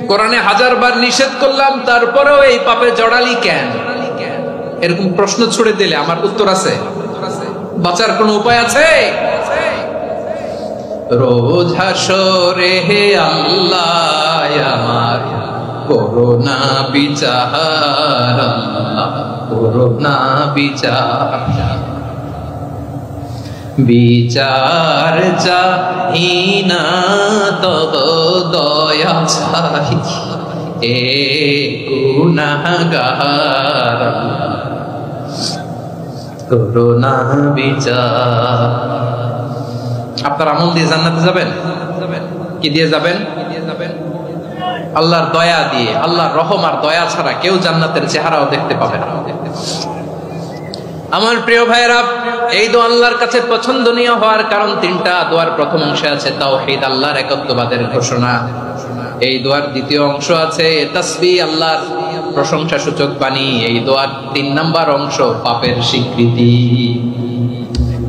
কোরআনে 1000 বার নিষেধ করলাম তারপরেও এই পাপে জড়ালি কেন, এরকম প্রশ্ন ছুড়ে দিলে আমার উত্তর আছে? বাঁচার কোনো উপায় আছে? রোজ হাসরে হে আল্লাহ আমার করোনা বিচার, আল্লাহ করোনা বিচার, বিচার চাই না তব দয়া চাই, এ গুনাহগার করোনা বিচার। আপনার আমল দিয়ে জান্নাতে যাবেন? কি দিয়ে যাবেন? আল্লাহর দয়া দিয়ে। আল্লাহর রহম আর দয়া ছাড়া কেউ জান্নাতের চেহারাও দেখতে পাবে না। আমার প্রিয় ভাইরা, এই দোয়া আল্লাহর কাছে পছন্দনীয় হওয়ার কারণ 3টা। দোয়ার প্রথম অংশে আছে তাওহীদ, আল্লাহর একত্ববাদের ঘোষণা। এই দোয়ার দ্বিতীয় অংশ আছে তাসবিহ, আল্লাহর প্রশংসা সূচক বাণী। এই দোয়ার 3 নাম্বার অংশ পাপের স্বীকৃতি।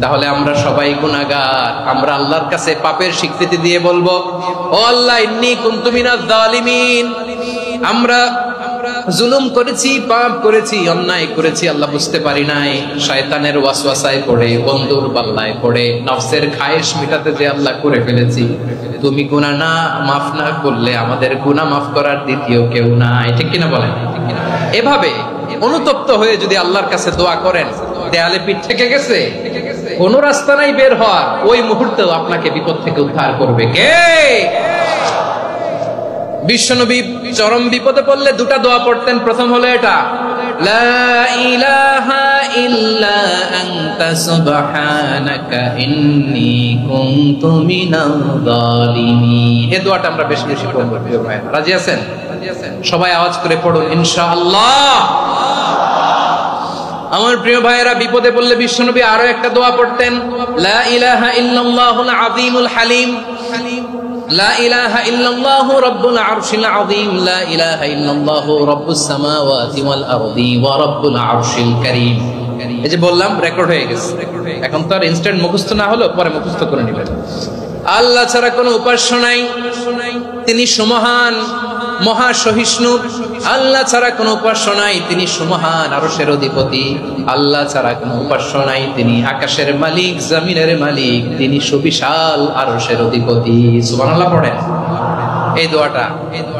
তাহলে আমরা সবাই গুনাহগার। আমরা আল্লাহর কাছে পাপের স্বীকৃতি দিয়ে বলবো, ও আল্লাহ ইন্নী কুনতু মিনাজ জালিমিন, আমরা জুলুম করেছি, পাপ করেছি, অন্যায় করেছি, আল্লাহ বুঝতে পারি নাই। শয়তানের ওয়াসওয়াসায় পড়ে, বন্ধুর পাল্লায় পড়ে, নফসের খায়েশ মিটাতে যে আল্লাহ করে ফেলেছি। তুমি গুনাহ না মাফ না করলে আমাদের গুনাহ মাফ করার দ্বিতীয় কেউ নাই। ঠিক কিনা বলেন? এভাবে অনুতপ্ত হয়ে যদি আল্লাহর কাছে দোয়া করেন, দেয়ালে পিঠ থেকে গেছে, কোন রাস্তা নাই বের হওয়ার, ওই মুহূর্তেও আপনাকে বিপদ থেকে উদ্ধার করবে কে? বিশ্বনবী চরম বিপদে পড়লে 2টা দোয়া পড়তেন। প্রথম হলো এটা, লা ইলাহা ইল্লা আনতা সুবহানাকা ইন্নী কুনতু মিনাল জালিমিন। এই দোয়াটা আমরা বেশি বেশি পড়ব। প্রিয় ভাই, রাজি আছেন? সবাই আওয়াজ করে পড়ুন ইনশাআল্লাহ। আমার প্রিয় ভাইয়েরা, বিপদে পড়লে বিশ্বনবী আরো একটা দোয়া পড়তেন, লা ইলাহা ইল্লাল্লাহুল আযীমুল হালিম, লা ইলাহা ইল্লাল্লাহু রাব্বুল আরশিল আযীম, লা ইলাহা ইল্লাল্লাহু রাব্বুস সামাওয়াতি ওয়াল আরদি ওয়া রাব্বুল আরশিল কারীম। এই যে বললাম, রেকর্ড হয়ে গেছে। এখন তো আর ইনস্ট্যান্ট মুখস্থ না হলো, পরে মুখস্থ করে নেবেন। আল্লাহ ছাড়া কোনো উপাস্য নাই, তিনি সুমহান, মহা সহিষ্ণু। আল্লাহ ছাড়া কোনো উপাস্য নাই, তিনি সুমহান, আরশের অধিপতি। আল্লাহ ছাড়া কোনো উপাস্য নাই, তিনি আকাশের মালিক, জমিনের মালিক, তিনি সুবিশাল আরশের অধিপতি। সুবহানাল্লাহ পড়েন। এই দোয়াটা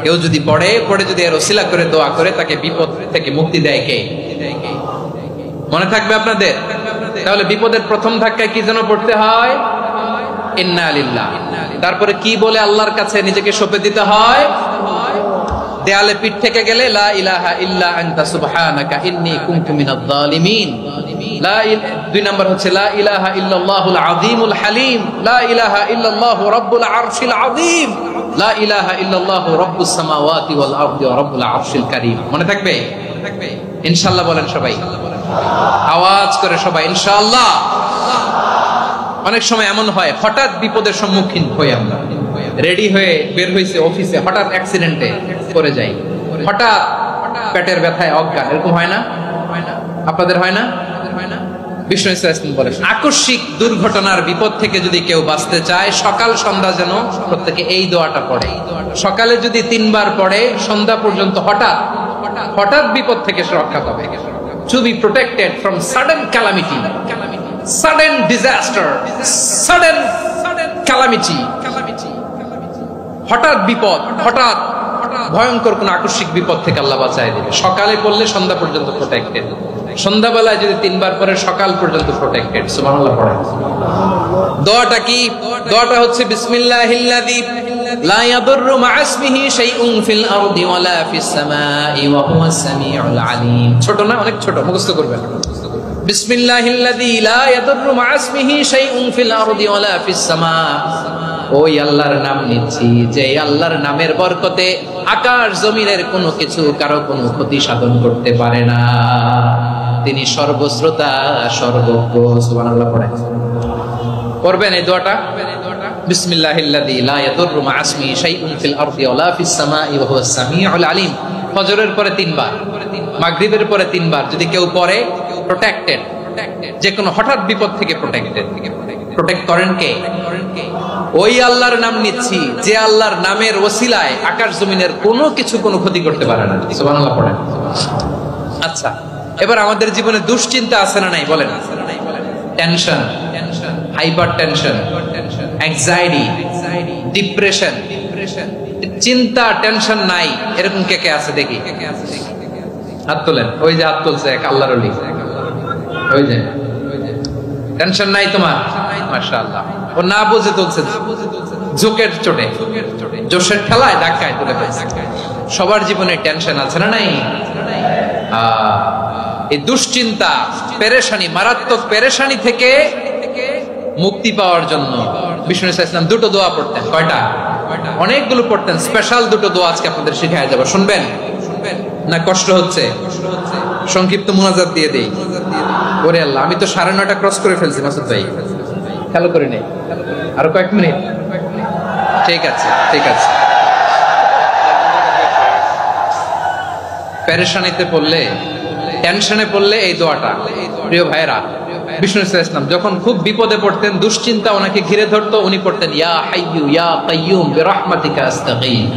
কেউ যদি পড়ে যদি এর ওসিলা করে দোয়া করে, তাকে বিপদ থেকে মুক্তি দেয় কে? মনে থাকবে আপনাদের? তাহলে বিপদের প্রথম ধাক্কায় কি যেন পড়তে হয়? ইন্না লিল্লাহ। তারপরে কি বলে আল্লাহর কাছে নিজেকে সঁপে দিতে হয়? দেয়ালে পিঠ থেকে গেলে লা ইলাহা ইল্লা আনতা সুবহানাকা ইন্নী কুনতু মিনাজ জালিমিন। 2 নাম্বার হচ্ছে লা ইলাহা ইল্লাল্লাহুল আযীমুল হালিম, লা ইলাহা ইল্লাল্লাহু রাব্বুল আরশিল আযীম, লা ইলাহা ইল্লাল্লাহু রাব্বুস সামাওয়াতি ওয়াল আরদি ওয়া রাব্বুল আরশিল কারীম। মনে থাকবে? ইনশাআল্লাহ বলেন সবাই, আওয়াজ করে সবাই ইনশাআল্লাহ। অনেক সময় এমন হয়, হঠাৎ বিপদের সম্মুখীন হই আমরা, রেডি হয়ে বের হয়েছে অফিসে, হঠাৎ অ্যাক্সিডেন্টে পড়ে যাই, হঠাৎ পেটের ব্যথায় অজ্ঞান, এরকম হয় না? আপনাদের হয় না? বিষ্ণু ইসলাম বলে, আকস্মিক দুর্ঘটনার বিপদ থেকে যদি কেউ বাঁচতে চায়, সকাল সন্ধ্যা যেন প্রত্যেকে এই দোয়াটা পড়ে। সকালে যদি 3 বার পড়ে, সন্ধ্যা পর্যন্ত হঠাৎ হঠাৎ বিপদ থেকে সে রক্ষা পাবে। To be protected from sudden calamity, sudden disaster, sudden calamity, হঠাৎ বিপদ, হঠাৎ ভয়ঙ্কর কোন আকস্মিক বিপদ থেকে আল্লাহ বাঁচায় দিবে। সকালে পড়লে সন্ধ্যা পর্যন্ত প্রোটেক্টেড, সন্ধ্যাবেলায় যদি 3 বার পরে সকাল পর্যন্ত প্রোটেক্টেড। সুবহানাল্লাহ পড়েন। দোয়াটা কি? দোয়াটা হচ্ছে বিসমিল্লাহিল্লাযী লা ইয়াদুররু মা'a ইসমিহি শাইউন ফিল আরদি ওয়ালা ফিস সামাই ওয়া হুয়াস সামিউল আলীম। ছোট না? অনেক ছোট, মুখস্থ করবেন। বিসমিল্লাহিল্লাযী লা ইয়াদুররু মা'a ইসমিহি শাইউন ফিল আরদি ওয়ালা ফিস সামা। ওই আল্লাহর নাম নিচ্ছি যে আল্লাহর নামের বরকতে আকাশ জমিনের কোনো কিছু কারো কোনো ক্ষতি সাধন করতে পারে না। তিনি সর্বশ্রোতা, সর্বজ্ঞ। সুবহানাল্লাহ পড়েন। পড়বেন এই দোয়াটা, বিসমিল্লাহিল্লাযী লা ইয়াদুররু মা'a ইসমিহি শাইউন ফিল আরদি ওয়ালা ফিস সামাই ওয়া হুয়াস সামিউল আলীম। ফজরের পরে 3 বার, মাগরিবের পরে 3 বার যদি কেউ পড়ে, প্রোটেক্টেড, যে কোনো হঠাৎ বিপদ থেকে প্রোটেক্টেড। প্রোটেক্ট করেন কে? ওই আল্লাহর নাম নিচ্ছি যে আল্লাহর নামের ওসিলায় আকাশ জমিনের কোনো কিছু কোনো ক্ষতি করতে পারে না। সুবহানাল্লাহ পড়েন। আচ্ছা, এবার আমাদের জীবনে দুশ্চিন্তা আছে না নাই বলেন? Tension, hyper tension, anxiety, depression, চিন্তা, টেনশন নাই এরকম কে কে আছে দেখি? হাত তোলেন। ওই যে হাত তুলছে এক আল্লাহর ওলি, ওই যে টেনশন নাই তোমার, মাশাআল্লাহ। ও না বুঝে তুলছে, জোকের চোটে, জোশের ঠেলায় ধাক্কায় তুলে ফেলছে। সবার জীবনে টেনশন আছে না নাই? এই দুশ্চিন্তা, পেরেশানি, মারাত্মক পেরেশানি থেকে মুক্তি পাওয়ার জন্য বিষ্ণু ইসলাম 2টো দোয়া পড়তেন। কয়টা? অনেকগুলো পড়তেন। স্পেশাল 2টো দোয়া আজকে আপনাদের শিখায় যাব, শুনবেন না? কষ্ট হচ্ছে? সংক্ষিপ্ত মুনাজাত দিয়ে দেই। ওরে আল্লাহ, আমি তো 9:30 ক্রস করে ফেলছি মাসুদ ভাই, খেয়াল করি নাই। আরো কয়েক মিনিট? ঠিক আছে, ঠিক আছে। পেরেশানিতে পড়লে, টেনশনে পড়লে এই দোয়াটা, প্রিয় ভাইরা, বিষ্ণু ইসলাম যখন খুব বিপদে পড়তেন, দুশ্চিন্তা ওনাকে ঘিরে ধরতো, উনি পড়তেন ইয়া হাইয়্যু ইয়া কাইয়্যুম বিরহমাতিকা আস্তাগীথ,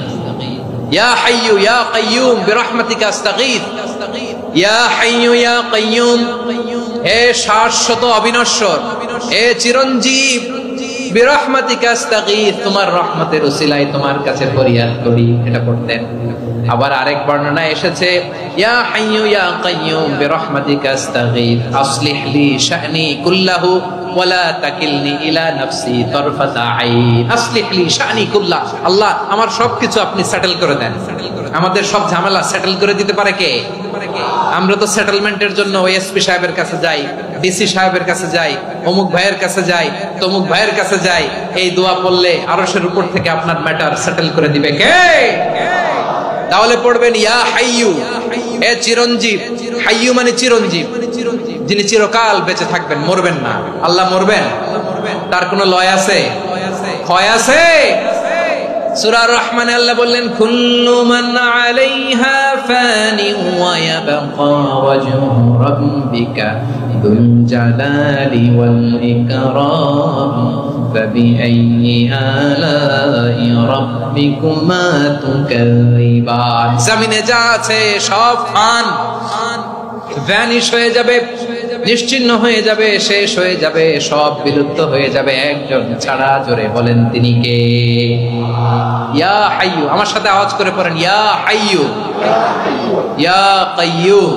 ইয়া হাইয়্যু ইয়া কাইয়্যুম বিরহমাতিকা আস্তাগীথ, ইয়া হাইয়্যু ইয়া কাইয়্যুম, হে শাশ্বত অবিনশ্বর, হে চিরঞ্জীব, বিরহমাতিকা আস্তাগীথ, তোমার রহমতের উসিলায় তোমার কাছে ফরিয়াদ করি। এটা পড়তেন। আবার আরেক বর্ণনায় এসেছে ইয়া হাইয়্যু ইয়া কাইয়্যুম বিরহমাতিকা আস্তাগীথ আসলিহ লি শা'নি কুল্লাহু ওয়ালা তাকিলনি ইলা নাফসি তারফাতা আইন। আসলিহ লি শা'নি কুল্লাহ, আল্লাহ আমার সবকিছু আপনি সেটেল করে দেন। আমাদের সব ঝামেলা সেটেল করে দিতে পারে কে? আমরা তো সেটেলমেন্টের জন্য ওএসপি সাহেবের কাছে যাই, ডিসি সাহেবের কাছে যাই, অমুক ভাইয়ের কাছে যাই, তমুক ভাইয়ের কাছে যাই। এই দোয়া পড়লে আরশের উপর থেকে আপনার ম্যাটার সেটেল করে দিবে কে? তাহলে পড়বেন ইয়া হাইয়্যু, হে চিরঞ্জীব। হাইয়্যু মানে চিরঞ্জীব, যিনি চিরকাল বেঁচে থাকবেন, মরবেন না। আল্লাহ মরবেন? তার কোনো লয় আছে? ক্ষয় আছে? সূরা রহমানে আল্লাহ বললেন কুল্লু মান আলাইহা ফানি ওয়া ইয়াবকা ওয়াজহু রাব্বিকা যুল জালালি ওয়াল ইকরাম ফাবিআইয়ি আলাই রাব্বিকুমা তুকাযিবান। জমিনে যা আছে সব ফান, ভ্যানিশ হয়ে যাবে, নিশ্চিহ্ন হয়ে যাবে, শেষ হয়ে যাবে, সব বিলুপ্ত হয়ে যাবে, একজন ছাড়া। জোরে বলেন তিনি কে? ইয়া হাইয়্যু। আমার সাথে আওয়াজ করে পড়েন ইয়া হাইয়্যু ইয়া কাইয়্যুম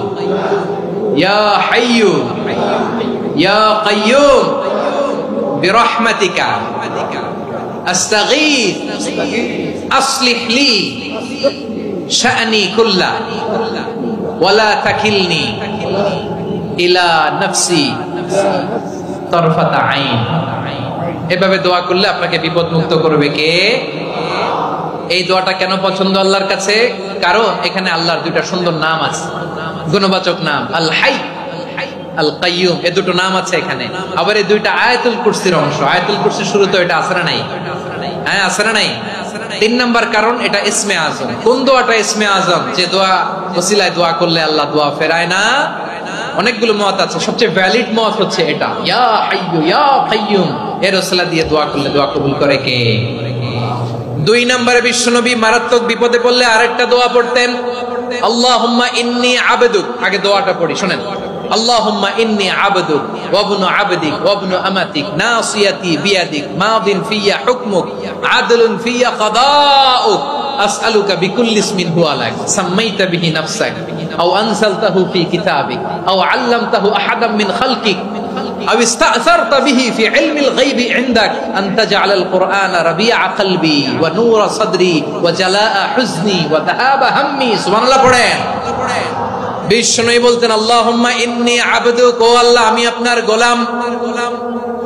ইয়া হাইয়্যু ইয়া কাইয়্যুম বিরহমাতিকা আস্তাগীথ আসলিহ লি শা'নি কুল্লাহ ওয়ালা তাকিলনি ইলা নাফসি তারফাতা আইন। এভাবে দোয়া করলে আপনাকে বিপদ মুক্ত করবে কে? এই দোয়াটা কেন পছন্দ আল্লাহর কাছে? কারণ এখানে আল্লাহর 2টা সুন্দর নাম আছে, গুণবাচক নাম। আল হাই, আল কাইয়ুম, এই দুটো নাম আছে এখানে। আবার এই দুইটা আয়াতুল কুরসির অংশ। আয়াতুল কুরসির শুরুতে এটা আছে না নাই? হ্যাঁ, আছে না নাই? 3 নাম্বার কারণ এটা ইসমে আজম। কোন দোয়াটা ইসমে আজম? যে দোয়া ওসিলায় দোয়া করলে আল্লাহ দোয়া ফেরায় না। অনেকগুলো মত আছে, সবচেয়ে ভ্যালিড মত হচ্ছে এটা, ইয়া হাইয়ু ইয়া কাইয়ুম, এর ওসিলা দিয়ে দোয়া করলে দোয়া কবুল করে কে? 2 নম্বরে বিশ্বনবী মারাত্মক বিপদে পড়লে আরেকটা দোয়া পড়তেন, আল্লাহুম্মা ইন্নী আবদুক। আগে দোয়াটা পড়ি, শুনেন। আল্লাহুম্মা ইন্নী আবদুক ওয়া ইবনু আবদিক ওয়া ইবনু আমাতিক নাসিয়াতি বিয়াদিক মাদিন ফিয়া হুকমুক আদলুন ফিয়া কাদাউক আসআলুকা বিকুল্লি ইসমিন হুয়া লাক সাম্মাইতা বিহি নাফসাক আও আনসালতাহু ফি কিতাবিক আও আল্লামতাহু আহাদাম মিন খালকিক أو استأثرت به في علم الغيب عندك أن تجعل القرآن ربيع قلبي ونور صدري وجلاء حزني وذهاب همي। سبحان الله পড়েন। বিষ্ণু বলতেন, আল্লাহুম্মা ইন্নী আবদুক, ও আল্লাহ আমি আপনার গোলাম,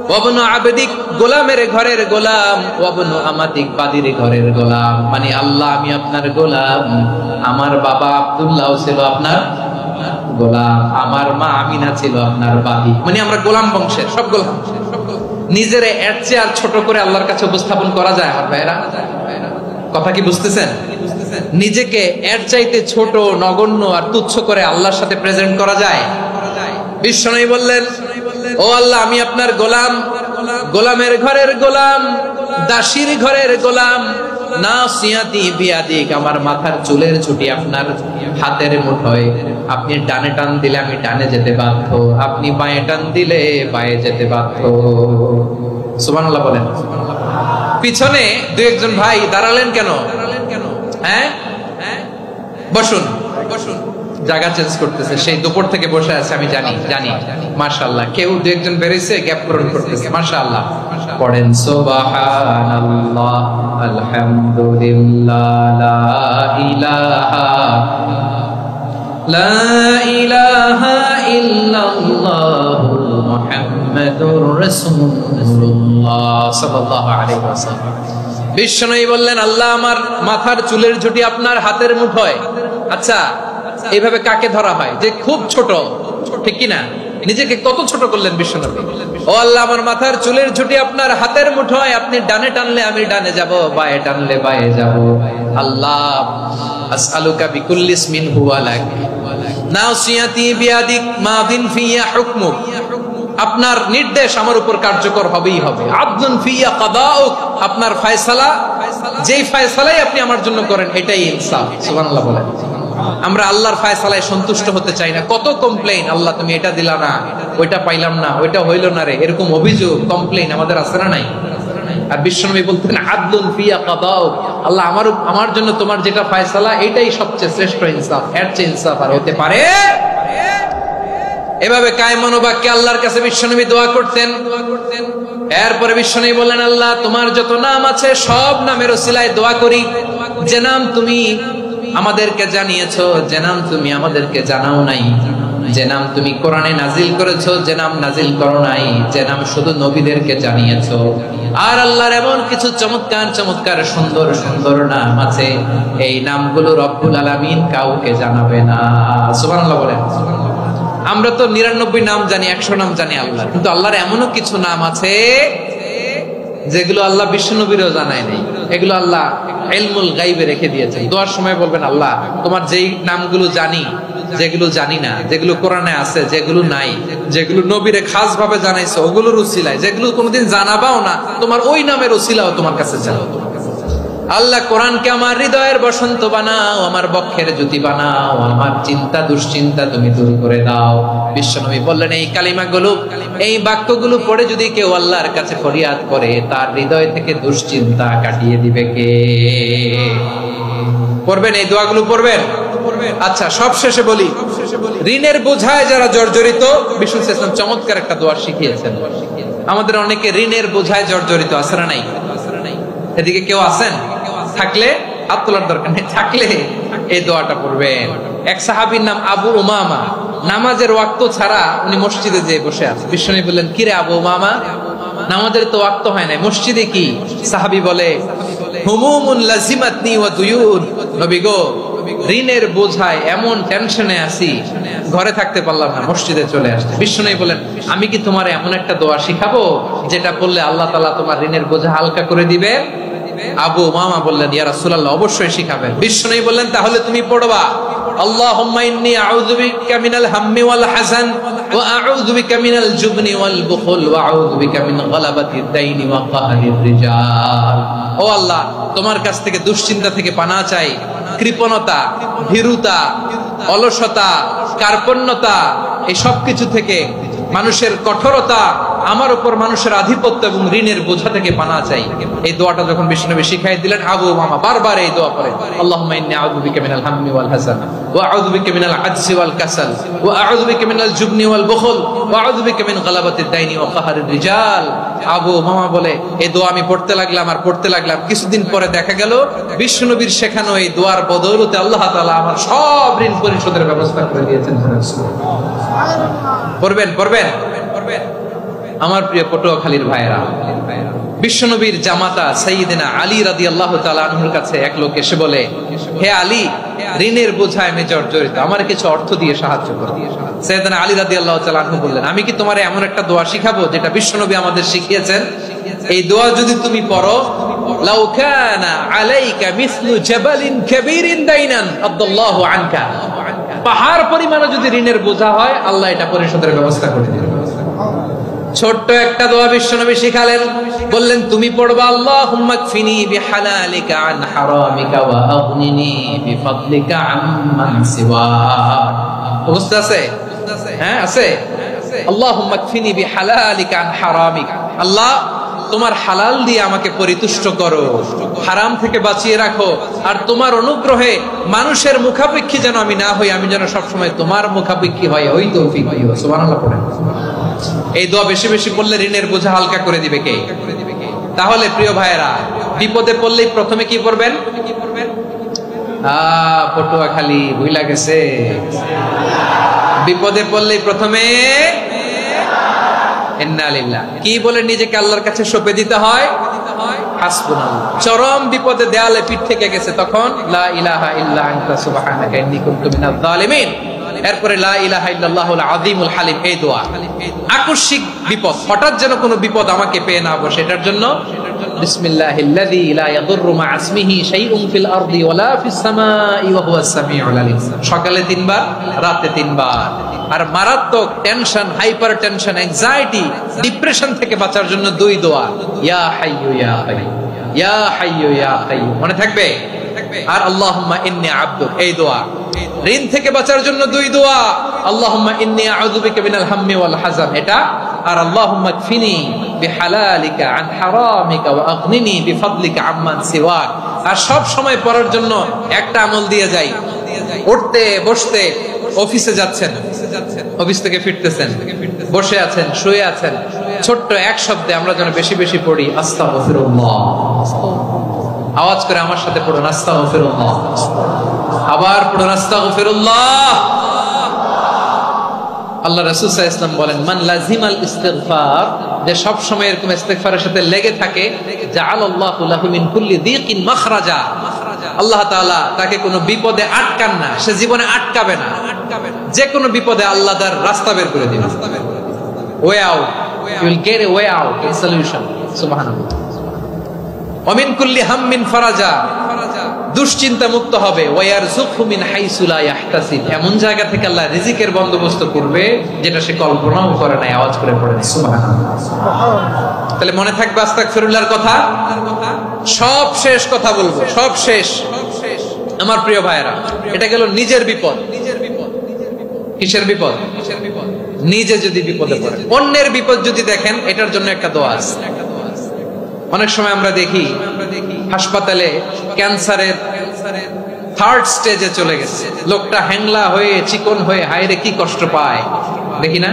ওয়াবনু আবদিক, গোলামের ঘরের গোলাম, ওয়াবনু আমাতিক, বাদির ঘরের গোলাম। মানে আল্লাহ আমি আপনার গোলাম, আমার বাবা আব্দুল্লাহ ছিল আপনার গোলাম, আমার মা আমিনা ছিল আপনার বাদী। মানে আমরা গোলাম বংশের, সব গোলাম। নিজেরে এর চেয়ে আর ছোট করে আল্লাহর কাছে উপস্থাপন করা যায় আমার ভাইরা? কথা কি বুঝতেছেন? নিজেকে এর চাইতে ছোট, নগণ্য আর তুচ্ছ করে আল্লাহর সাথে প্রেজেন্ট করা যায়? বিশ্বনবী বললেন, ও আল্লাহ আমি আপনার গোলাম, গোলামের ঘরের গোলাম, দাসীর ঘরের গোলাম, নাসিয়াতি বিয়াদিক, আমার মাথার চুলের ছুটি আপনার হাতের মুঠোয়। আপনি ডানে টান দিলে আমি ডানে যেতে বাধ্য, আপনি বাঁয়ে টান দিলে বাঁয়ে যেতে বাধ্য। সুবহানাল্লাহ বলেন। পিছনে 2-1 ভাই দাঁড়ালেন কেন? হ্যাঁ, বসুন বসুন। জায়গা চেঞ্জ করতেছে, সেই দুপুর থেকে বসে আছে আমি জানি জানি। মাশাআল্লাহ, কেউ 2-1 বেরিয়েছে, গ্যাপ পূরণ করতেছে। মাশাআল্লাহ পড়েন, সুবহানাল্লাহ আলহামদুলিল্লাহ লা ইলাহা ইল্লাল্লাহ মুহাম্মাদুর রাসূলুল্লাহ সাল্লাল্লাহু আলাইহি ওয়াসাল্লাম। বিশ্বনবী বললেন, আল্লাহ আমার মাথার চুলের ঝুঁটি আপনার হাতের মুঠোয়। আচ্ছা, এইভাবে কাকে ধরা হয়? যে খুব ছোট, ঠিক কি না? নিজেকে কত ছোট করলেন বিশ্বনবী। ও আল্লাহ আমার মাথার চুলের ঝুঁটি আপনার হাতের মুঠোয়, আপনি ডানে টানলে আমি ডানে যাব, বাঁয়ে টানলে বাঁয়ে যাব। আল্লাহ আসআলুকা বিকুল্লি ইসমিন হুয়া লাক নাসিয়াতি বিয়াদিক মাদিন ফিয়া হুকমুক, আপনার নির্দেশ আমার উপর কার্যকর হবেই হবে। আদলুন ফিয়া কাদাউক, আপনার ফয়সালা, যেই ফয়সালাই আপনি আমার জন্য করেন এটাই ইনসাফ। সুবহানাল্লাহ বলেন। আমরা আল্লাহর ফয়সালায় সন্তুষ্ট হতে চাই না। কত কমপ্লেইন, আল্লাহ তুমি এটা দিলা না, ওইটা পাইলাম না, ওইটা হইল না রে, এরকম অভিযোগ, কমপ্লেইন আমাদের আছে না নাই? আর বিশ্বনবী বলতেন, আদলুন ফিয়া কাদাউক, আল্লাহ আমার জন্য তোমার যেটা ফয়সালা এটাই সবচেয়ে শ্রেষ্ঠ ইনসাফ, এর চেয়ে ইনসাফ আর হতে পারে? এভাবে কায় মনোবাক্যে আল্লাহর কাছে বিশ্বনবী দোয়া করতেন। এরপরে বিশ্বনবী বললেন, আল্লাহ তোমার যত নাম আছে সব নামের ওসিলায় দোয়া করি, যে নাম তুমি আমাদেরকে জানিয়েছো, যে নাম তুমি আমাদেরকে জানাও নাই, যে নাম তুমি কোরআনে নাজিল করেছো, যে নাম নাজিল করো নাই, যে নাম শুধু নবীদেরকে জানিয়েছো। আর আল্লাহর এমন কিছু চমৎকার চমৎকার সুন্দর সুন্দর নাম আছে, এই নামগুলো রব্বুল আলামিন কাউকে জানাবে না। সুবহানাল্লাহ বলেন। আমরা তো 99 নাম জানি, 100 নাম জানি আল্লাহ, কিন্তু আল্লাহর এমনও কিছু নাম আছে যেগুলো আল্লাহ বিশ্বনবীরও জানায় নাই। এগুলো আল্লাহ ইলমুল গায়বে রেখে দিয়েছেন। দোয়ার সময় বলবেন, আল্লাহ তোমার যেই নামগুলো জানি, যেগুলো জানি না, যেগুলো কোরআনে আছে, যেগুলো নাই, যেগুলো নবীরে খাস ভাবে জানাইছো ওগুলোর উসিলায়, যেগুলো কোনোদিন জানাবাও না তোমার ওই নামের উসিলাও তোমার কাছে চাও। আল্লাহ কোরআনকে আমার হৃদয়ের বসন্ত বানাও, আমার বক্ষের জ্যোতি বানাও, আমার চিন্তা দুশ্চিন্তা তুমি দূর করে দাও। বিশ্বনবী বললেন, এই কালিমাগুলো, এই বাক্যগুলো পড়ে যদি কেউ আল্লাহর কাছে ফরিয়াদ করে, তার হৃদয় থেকে দুশ্চিন্তা কাটিয়ে দিবে কে? পড়বেন, এই দোয়াগুলো পড়বেন। আচ্ছা, সব শেষে বলি, ঋণের বোঝায় যারা জর্জরিত, বিষ্ণু ইসলাম চমৎকার একটা দোয়া শিখিয়েছেন। আমাদের অনেকে ঋণের বোঝায় জর্জরিত, আছে না নাই? এদিকে কেউ আছেন? থাকলে হাত তোলার দরকার নেই, থাকলে এই দোয়াটা পড়বেন। এক সাহাবীর নাম আবু উমামা, নামাজের ওয়াক্ত ছাড়া উনি মসজিদে যেয়ে বসে আছে। বিশ্বনবী বললেন, কিরে আবু উমামা, নামাজের তো ওয়াক্ত হয় না, মসজিদে কি? সাহাবী বলে, হুমুমুন লাজিমাতনি ওয়া দুয়ুন, নবী গো ঋণের বোঝায় এমন টেনশনে আছি, ঘরে থাকতে পারলাম না, মসজিদে চলে আসছে। বিশ্বনবী বলেন, আমি কি তোমার এমন একটা দোয়া শিখাবো যেটা বললে আল্লাহ তাআলা তোমার ঋণের বোঝা হালকা করে দিবে? আবু উমামা বললেন, ইয়া রাসূলুল্লাহ, অবশ্যই শিখাবেন। বিশ্বনবী বললেন, তাহলে তুমি পড়বা, আল্লাহুম্মা ইন্নী আউযু বিকা মিনাল হাম্মি ওয়াল হাযান ওয়া আউযু বিকা মিনাল জুবনি ওয়াল বুখল ওয়া আউযু বিকা মিন গালাবাতিদ দাইনি ওয়া কাহরির রিজাল। ও আল্লাহ, তোমার কাছ থেকে দুশ্চিন্তা থেকে পানাহ চাই, কৃপণতা, ভীরুতা, অলসতা, কার্পণ্যতা, এই সব কিছু থেকে, মানুষের কঠোরতা, আমার উপর মানুষের আধিপত্য এবং ঋণের বোঝা থেকে পানাহ চাই। এই দোয়াটা যখন বিশ্বনবী শিখাই দিলেন, আবু উমামা বারবার এই দোয়া পড়ে, আল্লাহুম্মা ইন্নী আউযু বিকা মিনাল হাম্মি ওয়াল হাযান ওয়া আউযু বিকা মিনাল আজজি ওয়াল কাসাল ওয়া আউযু বিকা মিনাল জুবনি ওয়াল বুখল ওয়া আউযু বিকা মিন গালাবাতিদ দাইনি ওয়া কাহরির রিজাল। আবু উমামা বলে, এই দোয়া আমি পড়তে লাগলাম আর পড়তে লাগলাম। কিছুদিন পরে দেখা গেল বিশ্বনবীর শেখানো এই দোয়ার বদৌলতে আল্লাহ তাআলা আমার সব ঋণ পরিশোধের ব্যবস্থা করে দিয়েছেন। পড়বেন পড়বেন পড়বেন। আমার প্রিয় পটুয়াখালীর ভাইয়েরা, বিশ্বনবীর জামাতা সাইয়্যিদিনা আলী রাদিয়াল্লাহু তাআলা আনহুর কাছে এক লোক এসে বলে, হে আলী, ঋণের বোঝায় আমি জর্জরিত, আমার কিছু অর্থ দিয়ে সাহায্য করো। সাইয়্যিদিনা আলী রাদিয়াল্লাহু তাআলা আনহু বললেন, আমি কি তোমারে এমন একটা দোয়া শিখাবো যেটা বিশ্বনবী আমাদের শিখিয়েছেন? এই দোয়া যদি তুমি পড়ো, লাউ কানা আলাইকা মিসলু জাবালিন কাবীরিন দাইনান আদাল্লাহু আনকা, পাহাড় পরিমাণে যদি ঋণের বোঝা হয়, আল্লাহ এটা পরিশোধের ব্যবস্থা করে দিবেন। ছোট্ট একটা দোয়া বিশ্বনবী শিখালেন, বললেন, তুমি পড়বা, আল্লাহুম্মা কফিনি বিহালালিকা আন হারামিকা ওয়া আগনিনি বিফাদলিকা আম্মান সিওয়াক। বুঝতে আছে? হ্যাঁ আছে। আল্লাহুম্মা কফিনি বিহালালিকা আন হারামিকা, আল্লাহ তোমার হালাল দিয়ে আমাকে পরিতুষ্ট করো, হারাম থেকে বাঁচিয়ে রাখো, আর তোমার অনুগ্রহে মানুষের মুখাপেক্ষী যেন আমি না হই, আমি যেন সবসময় তোমার মুখাপেক্ষী হয়, ওই তৌফিক দিও। সুবহানাল্লাহ পড়েন। এই দোয়া বেশি বেশি পড়লে ঋণের বোঝা হালকা করে দিবে কে? তাহলে প্রিয় ভাইয়েরা, বিপদে পড়লেই প্রথমে কি পড়বেন? পটুয়াখালী ভুইলা গেছে। বিপদে পড়লেই প্রথমে ইন্না লিল্লাহ কি বলে নিজেকে আল্লাহর কাছে সঁপে দিতে হয়? হাসবুনাল্লাহ। চরম বিপদে দেয়ালে পিঠ থেকে গেছে, তখন লা ইলাহা ইল্লা আনতা সুবহানাকা ইন্নী কুনতু মিনাজ জালিমিন। এরপরে লা ইলাহা ইল্লাল্লাহুল আযীমুল হালিম, এই দোয়া। আকস্মিক বিপদ, হঠাৎ যেন কোনো বিপদ আমাকে পেয়ে না বসে, এটার জন্য বিসমিল্লাহিল্লাযী লা ইয়াদুররু মা ইসমিহি শাইউন ফিল আরদি ওয়ালা ফিস সামাই ওয়া হুয়াস সামিউল আলীম। সকালে 3 বার, রাতে 3 বার। আর মারাত্মক tension, hyper tension, anxiety, depression থেকে বাঁচার জন্য 2 দোয়া, ইয়া হাইয়্যু ইয়া কাইয়্যুম, ইয়া হাইয়্যু ইয়া কাইয়্যুম, মনে থাকবে? আর আল্লাহুম্মা ইন্নী আবদুক, এই দোয়া। ঋণ থেকে বাঁচার জন্য 2 দোয়া, আল্লাহুম্মা ইন্নী আউযু বিকা মিনাল হাম্মি ওয়াল হাযান, এটা। আর আল্লাহুম্মা কফিনি বিহালালিকা আন হারামিকা ওয়া আগনিনি বিফাদলিকা আম্মান সিওয়াক। আর সব সময় পড়ার জন্য একটা আমল দিয়ে যাই, উঠতে বসতে, অফিসে যাচ্ছেন, অফিস থেকে ফিরতেছেন, বসে আছেন, শুয়ে আছেন, ছোট্ট এক শব্দে আমরা যেন বেশি বেশি পড়ি, আস্তাগফিরুল্লাহ। আওয়াজ করে আমার সাথে পড়ুন, আস্তাগফিরুল্লাহ। আবার পড়ুন, আস্তাগফিরুল্লাহ। আল্লাহ রাসূল সাল্লাল্লাহু আলাইহি ওয়াসাল্লাম বলেন, মান লাজিমাল ইস্তিগফার, যে সব সময় এরকম ইস্তিগফারের সাথে লেগে থাকে, জাআলাল্লাহু লাহু মিন কুল্লি যিকিন মাখরাজা, আল্লাহ তাআলা তাকে কোনো বিপদে আটকান না, সে জীবনে আটকাবে না। যে কোনো বিপদে আল্লাহ তার রাস্তা বের করে দিবেন, way out, you will get a way out, a solution. সুবহানাল্লাহ। ওয়া মিন কুল্লি হাম্মিন ফারাজা, দুশ্চিন্তা মুক্ত হবে। ওয়ায়ারযুকহু মিন হাইসু লা ইয়াহতাসিব, এমন জায়গা থেকে আল্লাহ রিজিকের বন্দোবস্ত করবে যেটা সে কল্পনাও করে নাই। আওয়াজ করে পড়েন সুবহানাল্লাহ। তাহলে মনে থাকবে আস্তাগফিরুল্লাহর কথা। সব শেষ কথা বলবো, সব শেষ আমার প্রিয় ভাইয়েরা। এটা গেল নিজের বিপদ। কিসের বিপদ? নিজে যদি বিপদে পড়েন। অন্যের বিপদ যদি দেখেন, এটার জন্য একটা দোয়া আছে। অনেক সময় আমরা দেখি হাসপাতালে ক্যান্সারের 3rd স্টেজে চলে গেছে, লোকটা হ্যাংলা হয়ে, চিকন হয়ে, হায়রে কি কষ্ট পায়, দেখি না?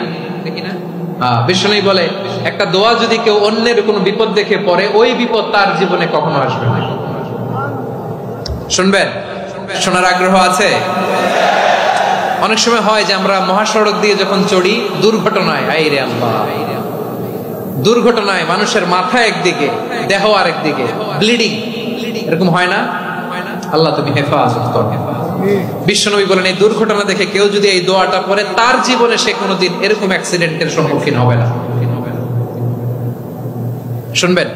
বিষ্ণু বলে, একটা দোয়া যদি কেউ অন্যের কোনো বিপদ দেখে পড়ে, ওই বিপদ তার জীবনে কখনো আসবে না। শুনবেন? শোনার আগ্রহ আছে? অনেক সময় হয় যে আমরা মহাসড়ক দিয়ে যখন চড়ি, দুর্ঘটনায়, আইরে আল্লাহ, দুর্ঘটনায় মানুষের মাথা একদিকে, দেহ আরেকদিকে, ব্লিডিং, এরকম হয় না? আল্লাহ তুমি হেফাজত করো। বিশ্বনবী বলেন এই দুর্ঘটনা দেখে কেউ যদি এই দোয়াটা পড়ে তার জীবনে সে কোনোদিন এরকম অ্যাক্সিডেন্টের সম্মুখীন হবে না। শুনবেন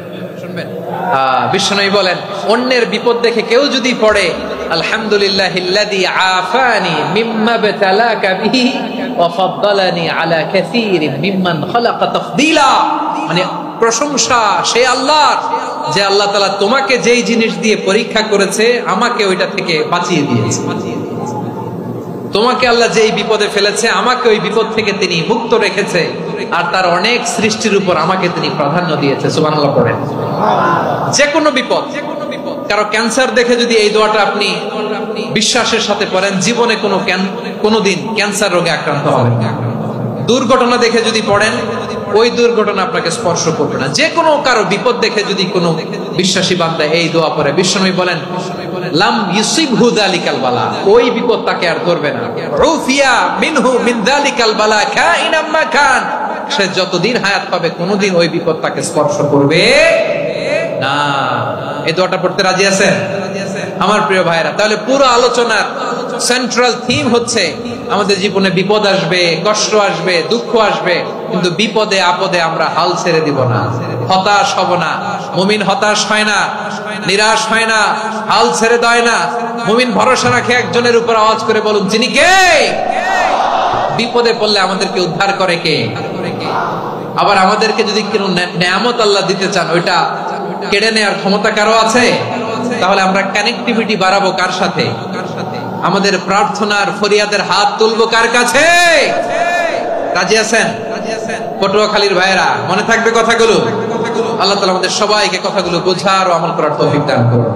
বিশ্বনবী বলেন অন্যের বিপদ দেখে কেউ যদি পড়ে আলহামদুলিল্লাহিল্লাযী আফানি মিম্মা বাতালাকা বিহি ওয়া ফাদ্দালানি আলা কাসীরিন মিম্মান খালাকা তাফদীলা, মানে প্রশংসা সেই আল্লাহর যে আল্লাহ তাআলা তোমাকে যেই জিনিস দিয়ে পরীক্ষা করেছে আমাকে ওইটা থেকে বাঁচিয়ে দিয়েছে। তোমাকে আল্লাহ যেই বিপদে ফেলেছে আমাকে ওই বিপদ থেকে তিনি মুক্ত রেখেছে, আর তার অনেক সৃষ্টির উপর আমাকে তিনি প্রাধান্য দিয়েছে। সুবহানাল্লাহ পড়েন। যে কোনো বিপদ, কারো ক্যান্সার দেখে যদি এই দোয়াটা আপনি বিশ্বাসের সাথে পড়েন জীবনে কোনোদিন ক্যান্সার রোগে আক্রান্ত হবেন না। দুর্ঘটনা দেখে যদি পড়েন ওই দুর্ঘটনা আপনাকে স্পর্শ করবে না। যে কোনো কারো বিপদ দেখে যদি কোনো বিশ্বাসী বান্দা এই দোয়া পড়ে বিশ্বনবী বলেন লাম ইউসিবহু যালিকাল বালা, ওই বিপদ তাকে আর ধরবে না। উফিয়া মিনহু মিন যালিকাল বালা কাইনাম মা কান, সে যতদিন হায়াত পাবে কোনোদিন ওই বিপদ তাকে স্পর্শ করবে না। এই দোয়াটা পড়তে রাজি আছেন আমার প্রিয় ভাইরা? তাহলে পুরো আলোচনার সেন্ট্রাল থিম হচ্ছে আমাদের জীবনে বিপদ আসবে, কষ্ট আসবে, দুঃখ আসবে, কিন্তু বিপদে আপদে আমরা হাল ছেড়ে দিব না, হতাশ হব না। মুমিন হতাশ হয় না, নিরাশ হয় না, হাল ছেড়ে দেয় না। মুমিন ভরসা রাখে একজনের উপর। আওয়াজ করে বলুন যিনি কে? বিপদে পড়লে আমাদেরকে উদ্ধার করে কে? আবার আমাদেরকে যদি কোনো নেয়ামত আল্লাহ দিতে চান ওইটা কেড়ে নেওয়ার ক্ষমতা কারো আছে? তাহলে আমরা কানেক্টিভিটি বাড়াবো কার সাথে? আমাদের প্রার্থনার ফরিয়াদের হাত তুলবো কার কাছে? রাজি আছেন পটুয়াখালীর ভাইয়েরা? মনে থাকবে কথাগুলো। আল্লাহ তাআলা আমাদের সবাইকে কথাগুলো বোঝার ও আমল করার তৌফিক দান করুন।